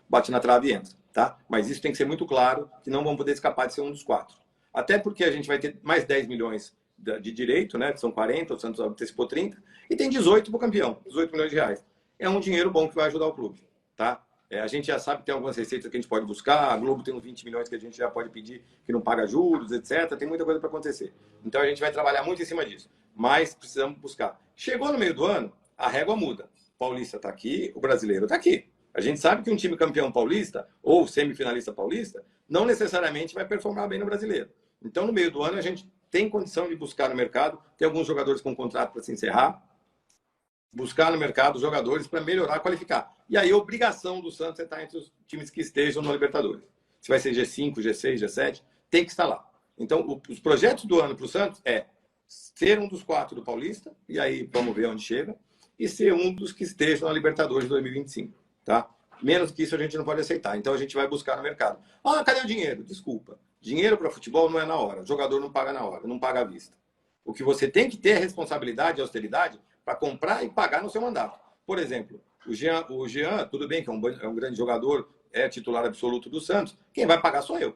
bate na trave e entra. Tá? Mas isso tem que ser muito claro, que não vão poder escapar de ser um dos 4. Até porque a gente vai ter mais 10 milhões de direito, né? Que são 40, o Santos antecipou 30, e tem 18 para o campeão, 18 milhões de reais. É um dinheiro bom que vai ajudar o clube. Tá? A gente já sabe que tem algumas receitas que a gente pode buscar, a Globo tem uns 20 milhões que a gente já pode pedir que não paga juros, etc. Tem muita coisa para acontecer. Então a gente vai trabalhar muito em cima disso. Mas precisamos buscar. Chegou no meio do ano, a régua muda. O Paulista está aqui, o Brasileiro está aqui. A gente sabe que um time campeão paulista, ou semifinalista paulista, não necessariamente vai performar bem no Brasileiro. Então no meio do ano a gente tem condição de buscar no mercado, tem alguns jogadores com contrato para se encerrar, buscar no mercado jogadores para melhorar, qualificar. E aí a obrigação do Santos é estar entre os times que estejam no Libertadores. Se vai ser G5, G6, G7, tem que estar lá. Então, os projetos do ano para o Santos é ser um dos 4 do Paulista, e aí vamos ver onde chega, e ser um dos que estejam na Libertadores de 2025. Tá? Menos que isso a gente não pode aceitar. Então a gente vai buscar no mercado. Ah, cadê o dinheiro? Desculpa. Dinheiro para futebol não é na hora. O jogador não paga na hora, não paga à vista. O que você tem que ter é responsabilidade e austeridade para comprar e pagar no seu mandato. Por exemplo, o Jean, tudo bem que é um grande jogador, é titular absoluto do Santos, quem vai pagar sou eu.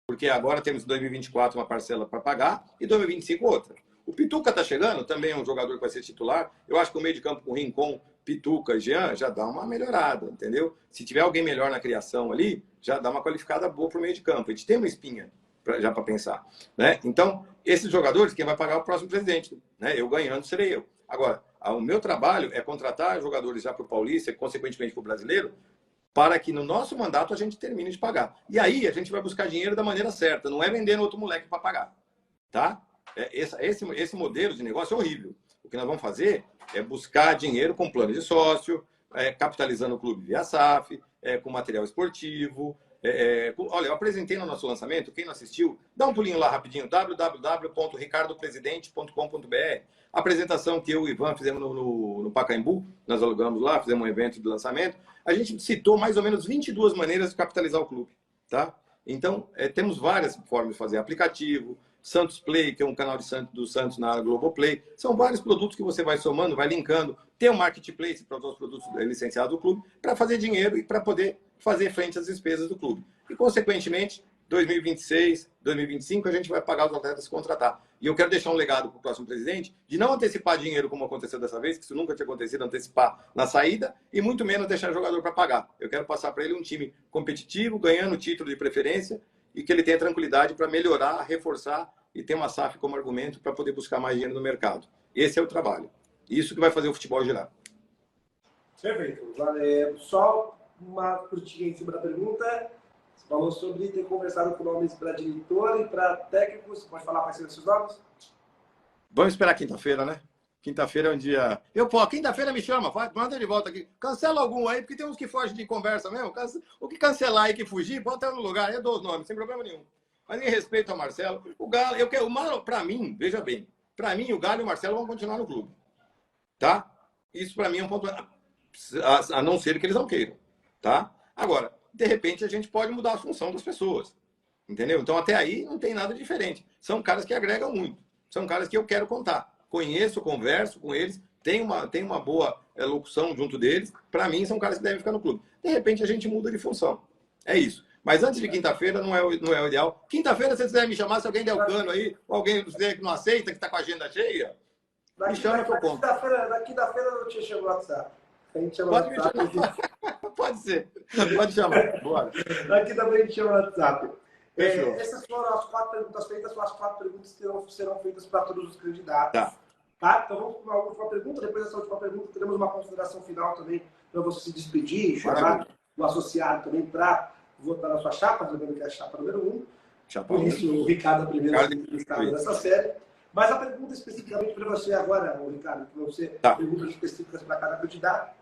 Porque agora temos em 2024 uma parcela para pagar e 2025 outra. O Pituca está chegando, também é um jogador que vai ser titular. Eu acho que o meio de campo com Rincon, Pituca e Jean já dá uma melhorada, entendeu? Se tiver alguém melhor na criação ali, já dá uma qualificada boa para o meio de campo. A gente tem uma espinha já para pensar. Né? Então, esses jogadores, quem vai pagar é o próximo presidente. Né? Eu ganhando serei eu. Agora, o meu trabalho é contratar jogadores já para o Paulista e, consequentemente, para o Brasileiro, para que no nosso mandato a gente termine de pagar. E aí a gente vai buscar dinheiro da maneira certa, não é vendendo outro moleque para pagar. Tá? Esse modelo de negócio é horrível. O que nós vamos fazer é buscar dinheiro com plano de sócio, capitalizando o clube via SAF, com material esportivo. Olha, eu apresentei no nosso lançamento, quem não assistiu, dá um pulinho lá rapidinho, www.ricardopresidente.com.br. A apresentação que eu e o Ivan fizemos no Pacaembu, nós alugamos lá, fizemos um evento de lançamento, a gente citou mais ou menos 22 maneiras de capitalizar o clube. Tá? Então, temos várias formas de fazer aplicativo, Santos Play, que é um canal do Santos na Globoplay. São vários produtos que você vai somando, vai linkando. Tem um marketplace para os produtos licenciados do clube, para fazer dinheiro e para poder fazer frente às despesas do clube. E, consequentemente, 2026, 2025, a gente vai pagar os atletas contratar. E eu quero deixar um legado para o próximo presidente de não antecipar dinheiro como aconteceu dessa vez, que isso nunca tinha acontecido, antecipar na saída, e muito menos deixar jogador para pagar. Eu quero passar para ele um time competitivo, ganhando título de preferência, e que ele tenha tranquilidade para melhorar, reforçar e ter uma SAF como argumento para poder buscar mais dinheiro no mercado. Esse é o trabalho. Isso que vai fazer o futebol girar. Perfeito. Só uma curtinha em cima da pergunta. Você falou sobre ter conversado com nomes para diretor e para técnicos. Você pode falar quais são esses nomes? Vamos esperar quinta-feira, né? Quinta-feira é um dia... Quinta-feira me chama, manda de volta aqui. Cancela algum aí, porque tem uns que fogem de conversa mesmo. O que cancelar e que fugir, bota no lugar. Eu dou os nomes, sem problema nenhum. Mas em respeito ao Marcelo, o Galo... Para mim, veja bem, para mim o Galo e o Marcelo vão continuar no clube. Tá? Isso para mim é um ponto... A não ser que eles não queiram. Tá? Agora, de repente, a gente pode mudar a função das pessoas. Entendeu? Então, até aí, não tem nada diferente. São caras que agregam muito. São caras que eu quero contar. Conheço, converso com eles, tem uma boa locução junto deles. Para mim, são caras que devem ficar no clube. De repente, a gente muda de função. É isso. Mas antes de quinta-feira, não é o ideal. Quinta-feira, se vocês quiserem me chamar, se alguém der o cano aí, ou alguém que não aceita, que está com a agenda cheia, me chama que eu conto. Na quinta-feira eu te chamo no WhatsApp. A gente chama Pode no WhatsApp. Pode ser. Pode chamar. Bora. Na quinta-feira a gente chama no WhatsApp. Fechou. Essas foram as 4 perguntas feitas, são as 4 perguntas que serão feitas para todos os candidatos. Tá? Então vamos para a última pergunta. Depois dessa última pergunta, teremos uma consideração final também para você se despedir, chamar o associado também para votar na sua chapa, lembrando que é a chapa número 1. Por isso, o Ricardo é o primeiro entrevistado dessa série. Mas a pergunta especificamente para você agora, Ricardo, para você, perguntas específicas para cada candidato.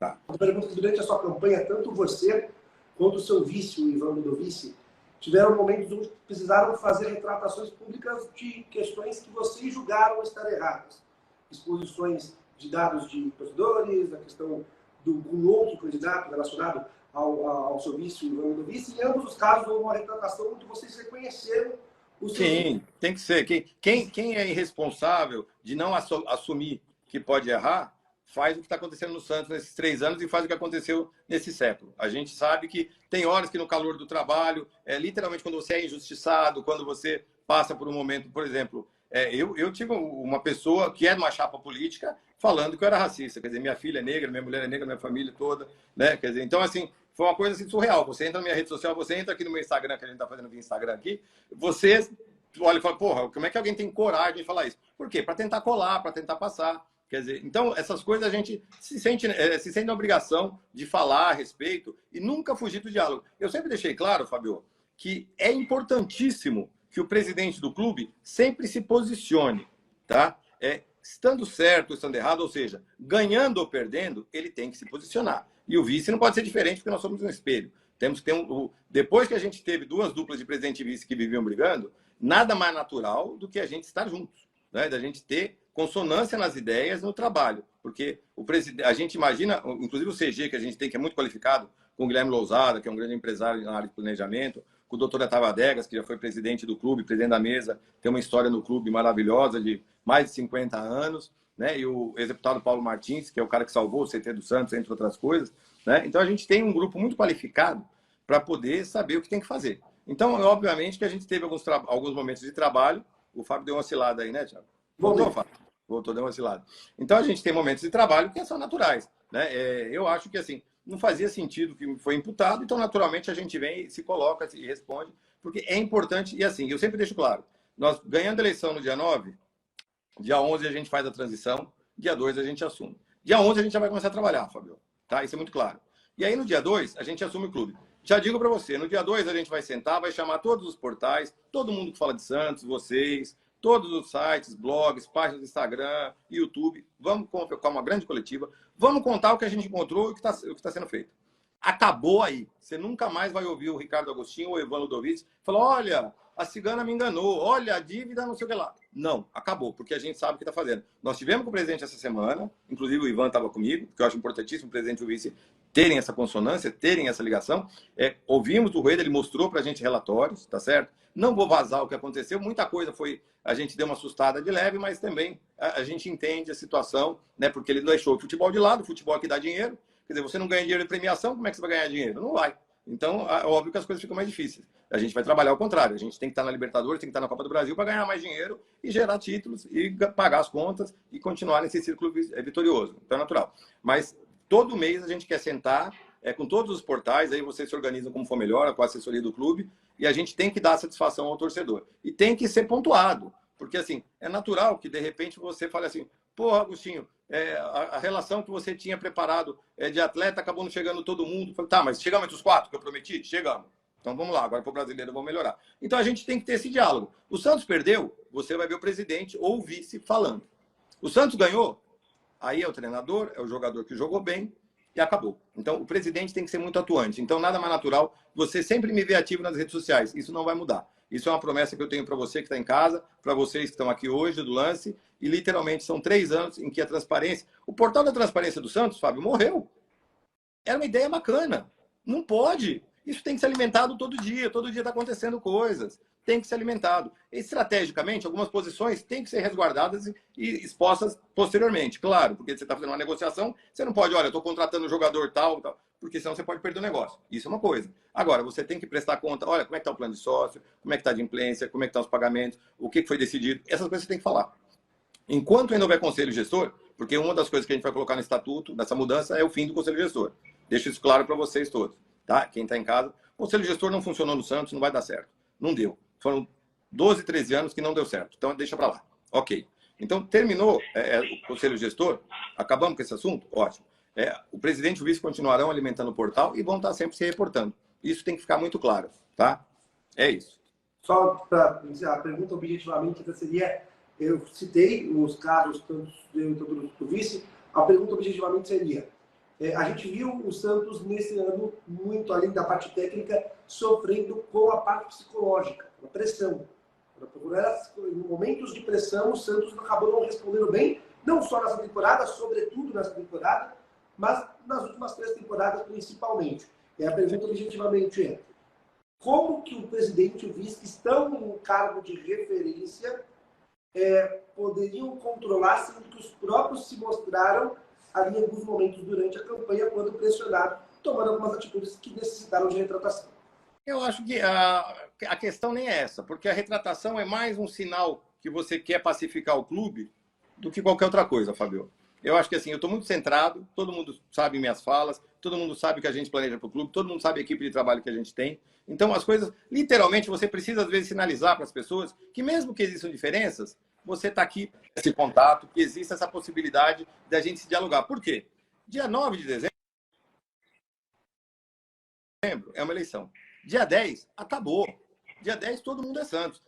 A pergunta que durante a sua campanha, tanto você quanto o seu vice, o Ivan Ludovici, tiveram momentos onde precisaram fazer retratações públicas de questões que vocês julgaram estar erradas. Exposições de dados de torcedores, a questão do outro candidato relacionado ao seu vice, o Ivan Ludovici. Em ambos os casos, houve uma retratação onde vocês reconheceram o seu... Sim, tem que ser. Quem é irresponsável de não assumir que pode errar, faz o que está acontecendo no Santos nesses 3 anos e faz o que aconteceu nesse século. A gente sabe que tem horas que no calor do trabalho, literalmente quando você é injustiçado, quando você passa por um momento, por exemplo, eu tive uma pessoa que é de uma chapa política falando que eu era racista. Quer dizer, minha filha é negra, minha mulher é negra, minha família toda, né? Quer dizer, então assim, foi uma coisa assim, surreal. Você entra na minha rede social, você entra aqui no meu Instagram, que a gente está fazendo via Instagram aqui, você olha e fala, porra, como é que alguém tem coragem de falar isso? Por quê? Para tentar colar, para tentar passar. Quer dizer, então, essas coisas a gente se sente na obrigação de falar a respeito e nunca fugir do diálogo. Eu sempre deixei claro, Fabio, que é importantíssimo que o presidente do clube sempre se posicione, tá? Estando certo ou estando errado, ou seja, ganhando ou perdendo, ele tem que se posicionar. E o vice não pode ser diferente, porque nós somos um espelho. Temos que ter depois que a gente teve 2 duplas de presidente e vice que viviam brigando, nada mais natural do que a gente estar juntos, né? Da gente ter consonância nas ideias no trabalho, porque a gente imagina, inclusive o CG que a gente tem, que é muito qualificado, com o Guilherme Lousada, que é um grande empresário na área de planejamento, com o doutor Otávio Adegas, que já foi presidente do clube, presidente da mesa, tem uma história no clube maravilhosa de mais de 50 anos, né? E o ex-deputado Paulo Martins, que é o cara que salvou o CT do Santos, entre outras coisas, né? Então a gente tem um grupo muito qualificado para poder saber o que tem que fazer. Então, obviamente que a gente teve alguns momentos de trabalho. O Fábio deu uma oscilada aí, né, Thiago? Voltou, Fábio? Voltou, deu uma oscilada. Então, a gente tem momentos de trabalho que são naturais, né? Eu acho que, assim, não fazia sentido que foi imputado, então, naturalmente, a gente vem, se coloca e responde, porque é importante. E, assim, eu sempre deixo claro, nós ganhando a eleição no dia 9, dia 11 a gente faz a transição, dia 2 a gente assume. Dia 11 a gente já vai começar a trabalhar, Fábio. Tá? Isso é muito claro. E aí, no dia 2, a gente assume o clube. Já digo para você, no dia 2 a gente vai sentar, vai chamar todos os portais, todo mundo que fala de Santos, vocês, todos os sites, blogs, páginas do Instagram, YouTube. Vamos colocar uma grande coletiva. Vamos contar o que a gente encontrou e o que está sendo feito. Acabou aí. Você nunca mais vai ouvir o Ricardo Agostinho ou o Ivan Ludovici falar, olha, a cigana me enganou, olha, a dívida não sei o que lá. Não, acabou, porque a gente sabe o que está fazendo. Nós tivemos com o presidente essa semana, inclusive o Ivan estava comigo, que eu acho importantíssimo o presidente e o vice terem essa consonância, terem essa ligação. Ouvimos do Rueda, ele mostrou para a gente relatórios, tá certo? Não vou vazar o que aconteceu, muita coisa foi, a gente deu uma assustada de leve, mas também a gente entende a situação, né? Porque ele deixou o futebol de lado, o futebol é que dá dinheiro. Quer dizer, você não ganha dinheiro de premiação, como é que você vai ganhar dinheiro? Não vai. Então, é óbvio que as coisas ficam mais difíceis. A gente vai trabalhar ao contrário. A gente tem que estar na Libertadores, tem que estar na Copa do Brasil para ganhar mais dinheiro e gerar títulos e pagar as contas e continuar nesse círculo vitorioso. Então, é natural. Mas todo mês a gente quer sentar com todos os portais, aí vocês se organizam como for melhor, com a assessoria do clube, e a gente tem que dar satisfação ao torcedor. E tem que ser pontuado. Porque, assim, é natural que, de repente, você fale assim, porra, Agostinho, a relação que você tinha preparado de atleta, acabou não chegando todo mundo. Falei, tá, mas chegamos entre os 4 que eu prometi? Chegamos. Então vamos lá, agora para o brasileiro vamos melhorar. Então a gente tem que ter esse diálogo. O Santos perdeu, você vai ver o presidente ou o vice falando. O Santos ganhou, aí é o treinador, é o jogador que jogou bem e acabou. Então o presidente tem que ser muito atuante. Então nada mais natural, você sempre me vê ativo nas redes sociais. Isso não vai mudar. Isso é uma promessa que eu tenho para você que está em casa, para vocês que estão aqui hoje do Lance, e literalmente são 3 anos em que a transparência... O portal da transparência do Santos, Fábio, morreu. Era uma ideia bacana. Não pode. Isso tem que ser alimentado todo dia está acontecendo coisas. Tem que ser alimentado. Estrategicamente, algumas posições têm que ser resguardadas e expostas posteriormente. Claro, porque você está fazendo uma negociação, você não pode, olha, eu estou contratando um jogador tal, porque senão você pode perder o negócio. Isso é uma coisa. Agora, você tem que prestar conta, olha, como é que está o plano de sócio, como é que está a adimplência, como é que estão os pagamentos, o que foi decidido. Essas coisas você tem que falar. Enquanto ainda houver conselho gestor, porque uma das coisas que a gente vai colocar no estatuto, nessa mudança, é o fim do conselho gestor. Deixo isso claro para vocês todos. Tá? Quem está em casa, o conselho gestor não funcionou no Santos, não vai dar certo. Não deu. Foram 12, 13 anos que não deu certo. Então, deixa para lá. Ok. Então, terminou o conselho gestor, acabamos com esse assunto? Ótimo. O presidente e o vice continuarão alimentando o portal e vão estar sempre se reportando. Isso tem que ficar muito claro. Tá? É isso. Só para a pergunta objetivamente seria, eu citei os casos tanto do vice, a pergunta objetivamente seria, a gente viu o Santos nesse ano, muito além da parte técnica, sofrendo com a parte psicológica, a pressão. Em momentos de pressão, o Santos acabou não respondendo bem, não só nessa temporada, sobretudo nessa temporada, mas nas últimas 3 temporadas principalmente. E a pergunta objetivamente é, como que o presidente e o vice, que estão em cargo de referência, poderiam controlar, sendo que os próprios se mostraram ali em alguns momentos durante a campanha, quando pressionados, tomando algumas atitudes que necessitaram de retratação? Eu acho que a questão nem é essa, porque a retratação é mais um sinal que você quer pacificar o clube do que qualquer outra coisa, Fabio. Eu acho que assim, eu estou muito centrado, todo mundo sabe minhas falas, todo mundo sabe o que a gente planeja para o clube, todo mundo sabe a equipe de trabalho que a gente tem. Então, as coisas, literalmente, você precisa, às vezes, sinalizar para as pessoas que, mesmo que existam diferenças, você está aqui, esse contato, que existe essa possibilidade de a gente se dialogar. Por quê? Dia 9 de dezembro é uma eleição. Dia 10, acabou. Dia 10, todo mundo é Santos.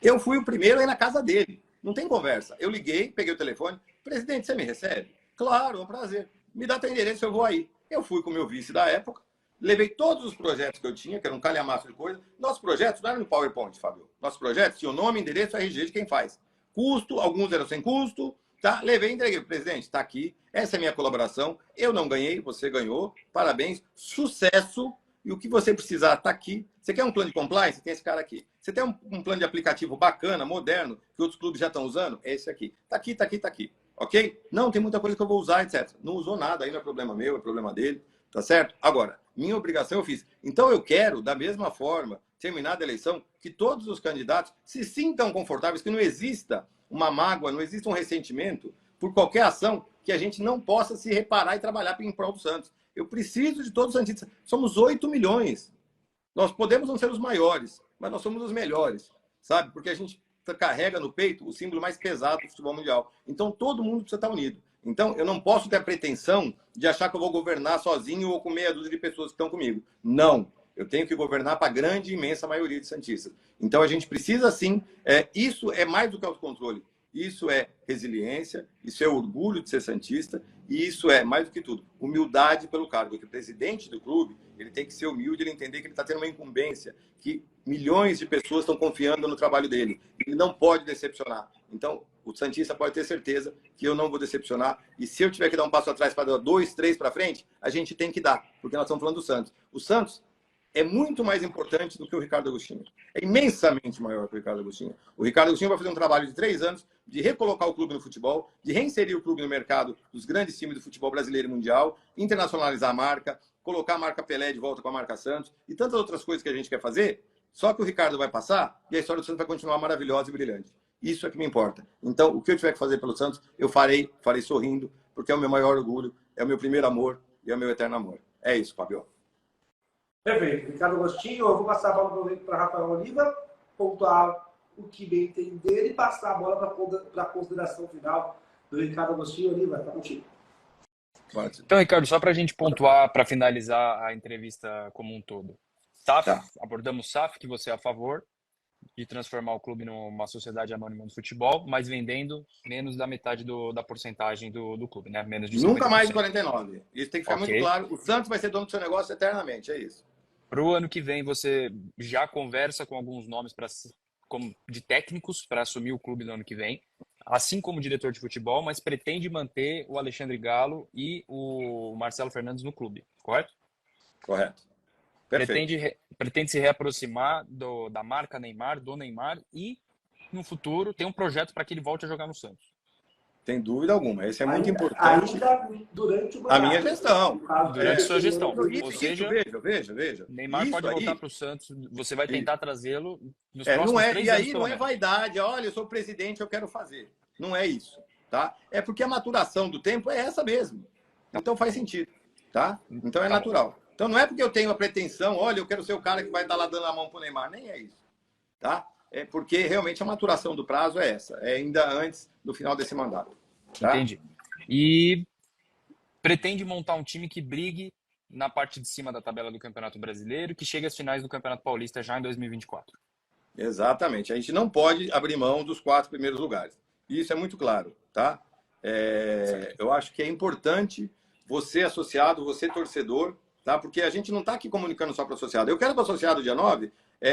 Eu fui o primeiro aí na casa dele. Não tem conversa. Eu liguei, peguei o telefone. Presidente, você me recebe? Claro, é um prazer. Me dá teu endereço, eu vou aí. Eu fui com o meu vice da época, levei todos os projetos que eu tinha, que era um calhamaço de coisa. Nossos projetos não eram no PowerPoint, Fábio. Nossos projetos tinham nome, endereço, RG de quem faz. Custo, alguns eram sem custo. Tá? Levei e entreguei. Presidente, está aqui. Essa é a minha colaboração. Eu não ganhei, você ganhou. Parabéns. Sucesso. E o que você precisar está aqui. Você quer um plano de compliance? Tem esse cara aqui. Você tem um plano de aplicativo bacana, moderno, que outros clubes já estão usando? É esse aqui. Está aqui, está aqui, está aqui. Ok? Não, tem muita coisa que eu vou usar, etc. Não usou nada, aí não é problema meu, é problema dele. Tá certo? Agora, minha obrigação eu fiz. Então eu quero, da mesma forma, terminada a eleição, que todos os candidatos se sintam confortáveis, que não exista uma mágoa, não exista um ressentimento por qualquer ação que a gente não possa se reparar e trabalhar em prol do Santos. Eu preciso de todos os santistas. Somos 8 milhões. Nós podemos não ser os maiores, mas nós somos os melhores, sabe? Porque a gente carrega no peito o símbolo mais pesado do futebol mundial. Então todo mundo precisa estar unido. Então eu não posso ter a pretensão de achar que eu vou governar sozinho ou com meia dúzia de pessoas que estão comigo. Não. Eu tenho que governar para a grande, imensa maioria de santistas. Então a gente precisa sim, isso é mais do que autocontrole. Isso é resiliência, isso é orgulho de ser santista e isso é, mais do que tudo, humildade pelo cargo. Porque o presidente do clube, ele tem que ser humilde, ele entender que ele está tendo uma incumbência, que milhões de pessoas estão confiando no trabalho dele. Ele não pode decepcionar. Então, o santista pode ter certeza que eu não vou decepcionar. E se eu tiver que dar um passo atrás para dar 2, 3 para frente, a gente tem que dar, porque nós estamos falando do Santos. O Santos é muito mais importante do que o Ricardo Agostinho. É imensamente maior que o Ricardo Agostinho. O Ricardo Agostinho vai fazer um trabalho de 3 anos de recolocar o clube no futebol, de reinserir o clube no mercado dos grandes times do futebol brasileiro e mundial, internacionalizar a marca, colocar a marca Pelé de volta com a marca Santos e tantas outras coisas que a gente quer fazer. Só que o Ricardo vai passar e a história do Santos vai continuar maravilhosa e brilhante. Isso é que me importa. Então, o que eu tiver que fazer pelo Santos, eu farei sorrindo, porque é o meu maior orgulho, é o meu primeiro amor e é o meu eterno amor. É isso, Fabio. Perfeito. Ricardo Agostinho, eu vou passar a bola para Rafael Oliva, pontuar o que bem entender e passar a bola para a consideração final do Ricardo Agostinho. Oliva, está contigo. Então, Ricardo, só para a gente pontuar, para finalizar a entrevista como um todo. SAF, Tá. abordamos SAF, que você é a favor de transformar o clube numa sociedade anônima de futebol, mas vendendo menos da metade da porcentagem do clube, né? Menos de 50%. Nunca mais de 49%. Isso tem que ficar muito Ok. claro. O Santos vai ser dono do seu negócio eternamente, é isso. Para o ano que vem, você já conversa com alguns nomes de técnicos para assumir o clube no ano que vem, assim como diretor de futebol, mas pretende manter o Alexandre Galo e o Marcelo Fernandes no clube, correto? Correto. Perfeito. Pretende se reaproximar da marca Neymar, do Neymar, e no futuro tem um projeto para que ele volte a jogar no Santos. Sem dúvida alguma. Esse é muito importante. Ainda durante o a minha gestão. Durante sua gestão. Ou seja, veja. Neymar pode voltar para o Santos. Você vai tentar trazê-lo nos próximos não 3 e anos. aí não é vaidade. Olha, eu sou presidente, eu quero fazer. Não é isso, tá? É porque a maturação do tempo é essa mesmo. Então faz sentido, tá? Então é natural. Então não é porque eu tenho a pretensão, olha, eu quero ser o cara que vai estar lá dando a mão pro Neymar. Nem é isso, tá? É porque realmente a maturação do prazo é essa. É ainda antes do final desse mandato. Tá? Entendi. E pretende montar um time que brigue na parte de cima da tabela do Campeonato Brasileiro, que chegue às finais do Campeonato Paulista já em 2024. Exatamente. A gente não pode abrir mão dos 4 primeiros lugares. Isso é muito claro, tá? Eu acho que é importante você associado, você torcedor, tá? Porque a gente não está aqui comunicando só para o associado. Eu quero para o associado dia 9.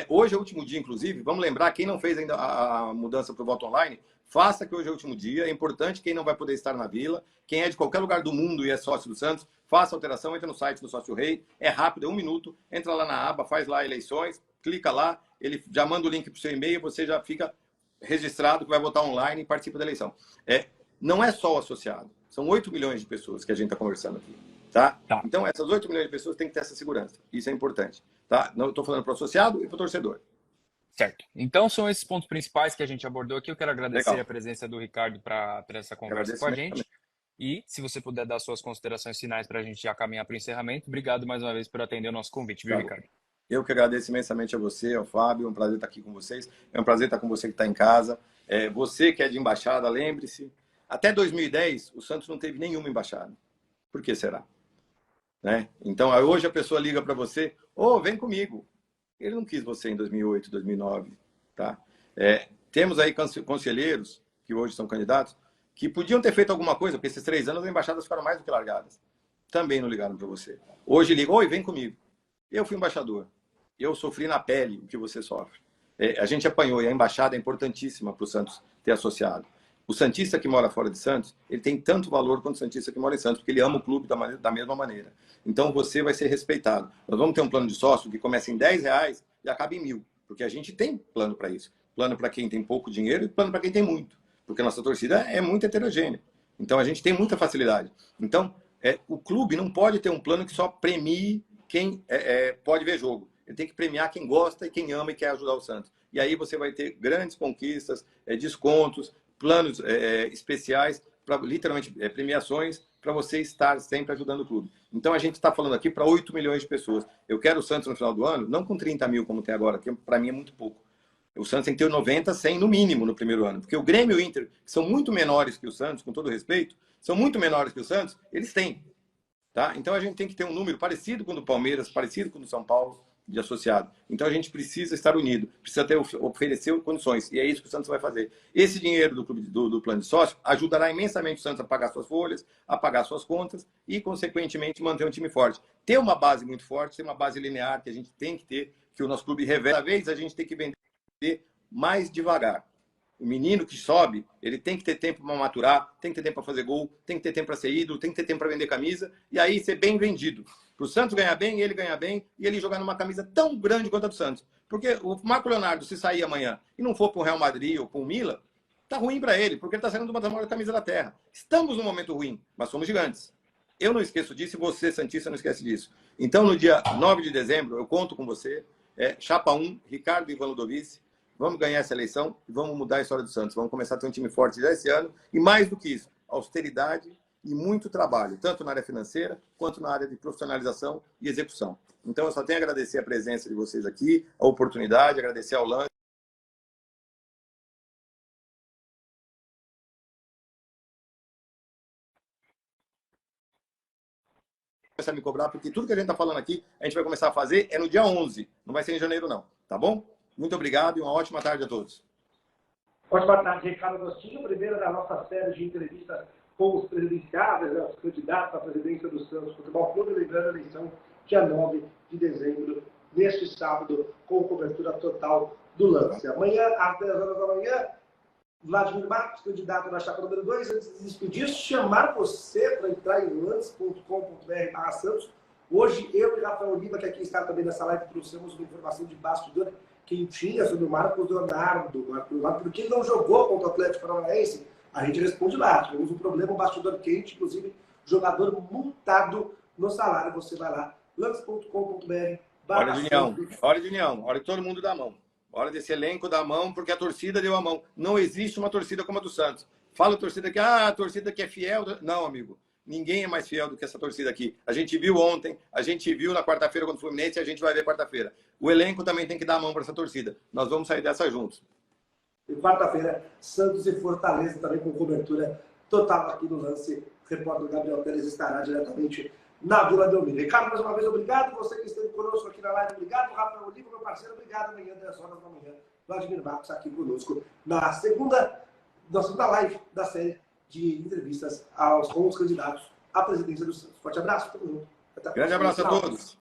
Hoje é o último dia, inclusive. Vamos lembrar, quem não fez ainda a mudança para o voto online, faça que hoje é o último dia. É importante quem não vai poder estar na Vila. Quem é de qualquer lugar do mundo e é sócio do Santos, faça a alteração, entra no site do Sócio Rei. É rápido, é 1 minuto. Entra lá na aba, faz lá eleições, clica lá, ele já manda o link para o seu e-mail, você já fica registrado que vai votar online e participa da eleição. Não é só o associado. São 8 milhões de pessoas que a gente está conversando aqui. Tá? Então, essas 8 milhões de pessoas têm que ter essa segurança. Isso é importante. Tá? Não estou falando para o associado e para o torcedor. Certo. Então, são esses pontos principais que a gente abordou aqui. Eu quero agradecer Legal. a presença do Ricardo para essa conversa com a gente. E, se você puder dar suas considerações finais para a gente já caminhar para o encerramento, obrigado mais uma vez por atender o nosso convite, viu, Ricardo? Eu que agradeço imensamente a você, ao Fábio. É um prazer estar aqui com vocês. É um prazer estar com você que está em casa. Você que é de embaixada, lembre-se. Até 2010, o Santos não teve nenhuma embaixada. Por que será? Né? Então, hoje a pessoa liga para você, vem comigo. Ele não quis você em 2008, 2009. Tá? Temos aí conselheiros, que hoje são candidatos, que podiam ter feito alguma coisa, porque esses 3 anos as embaixadas ficaram mais do que largadas. Também não ligaram para você. Hoje ligam, vem comigo. Eu fui embaixador. Eu sofri na pele o que você sofre. A gente apanhou, e a embaixada é importantíssima para o Santos ter associado. O santista que mora fora de Santos, ele tem tanto valor quanto o santista que mora em Santos, porque ele ama o clube da mesma maneira. Então, você vai ser respeitado. Nós vamos ter um plano de sócio que começa em R$10 e acaba em 1.000, porque a gente tem plano para isso. Plano para quem tem pouco dinheiro e plano para quem tem muito, porque a nossa torcida é muito heterogênea. Então, a gente tem muita facilidade. Então, o clube não pode ter um plano que só premie quem pode ver jogo. Ele tem que premiar quem gosta e quem ama e quer ajudar o Santos. E aí você vai ter grandes conquistas, descontos, planos especiais, literalmente premiações, para você estar sempre ajudando o clube. Então, a gente está falando aqui para 8 milhões de pessoas. Eu quero o Santos no final do ano, não com 30 mil como tem agora, que para mim é muito pouco. O Santos tem que ter 90, 100 no mínimo no primeiro ano. Porque o Grêmio e o Inter, que são muito menores que o Santos, com todo respeito, são muito menores que o Santos, eles têm. Tá? Então, a gente tem que ter um número parecido com o do Palmeiras, parecido com o do São Paulo, de associado. Então, a gente precisa estar unido, precisa oferecer condições, e é isso que o Santos vai fazer. Esse dinheiro do plano de sócio ajudará imensamente o Santos a pagar suas folhas, a pagar suas contas e, consequentemente, manter um time forte. Ter uma base muito forte, ter uma base linear que a gente tem que ter, que o nosso clube revela. Cada vez a gente tem que vender mais devagar. O menino que sobe, ele tem que ter tempo para maturar, tem que ter tempo para fazer gol, tem que ter tempo para ser ídolo, tem que ter tempo para vender camisa, e aí ser bem vendido. Para o Santos ganhar bem, ele ganhar bem, e ele jogar numa camisa tão grande quanto a do Santos. Porque o Marco Leonardo, se sair amanhã e não for para o Real Madrid ou para o Milan, tá ruim para ele, porque ele está saindo de uma das maiores camisas da Terra. Estamos num momento ruim, mas somos gigantes. Eu não esqueço disso e você, santista, não esquece disso. Então, no dia 9 de dezembro, eu conto com você, Chapa 1, Ricardo e Ivan Ludovici. Vamos ganhar essa eleição e vamos mudar a história do Santos. Vamos começar a ter um time forte já esse ano. E mais do que isso, austeridade e muito trabalho, tanto na área financeira quanto na área de profissionalização e execução. Então, eu só tenho a agradecer a presença de vocês aqui, a oportunidade, agradecer ao Lance. começar a me cobrar, porque tudo que a gente está falando aqui, a gente vai começar a fazer no dia 11. Não vai ser em janeiro, não. Tá bom? Muito obrigado e uma ótima tarde a todos. Ótima tarde, Ricardo Agostinho. Primeira da nossa série de entrevistas com os presidenciáveis, os candidatos à presidência do Santos Futebol Clube, lembrando a eleição dia 9 de dezembro, neste sábado, com cobertura total do lance. Amanhã, às 10 horas da manhã, Vladimir Marcos, candidato na chapa número 2, antes de se despedir, chamar você para entrar em lance.com.br/Santos. Hoje, eu e Rafael Oliva, que aqui está também nessa live, trouxemos uma informação de bastidor quentinha sobre o Marcos Leonardo, porque ele não jogou contra o Atlético Paranaense. A gente responde lá, tivemos um problema, um bastidor quente, inclusive jogador multado no salário. Você vai lá, lance.com.br. Hora de união, hora de união, hora de todo mundo dar a mão. Hora desse elenco dar a mão, porque a torcida deu a mão. Não existe uma torcida como a do Santos. Fala a torcida que, a torcida que é fiel. Não, amigo. Ninguém é mais fiel do que essa torcida aqui. A gente viu ontem, a gente viu na quarta-feira contra o Fluminense e a gente vai ver quarta-feira. O elenco também tem que dar a mão para essa torcida. Nós vamos sair dessa juntos. E quarta-feira, Santos e Fortaleza também com cobertura total aqui no Lance. O repórter Gabriel Pérez estará diretamente na Vila Belmiro. Ricardo, mais uma vez, obrigado. Você que esteve conosco aqui na live, obrigado. Rafael Oliva, meu parceiro, obrigado. Amanhã, 10 horas da manhã, Vladimir Marcos aqui conosco na segunda live da série de entrevistas com os candidatos à presidência do Santos. Forte abraço, todo mundo. Grande abraço a todos.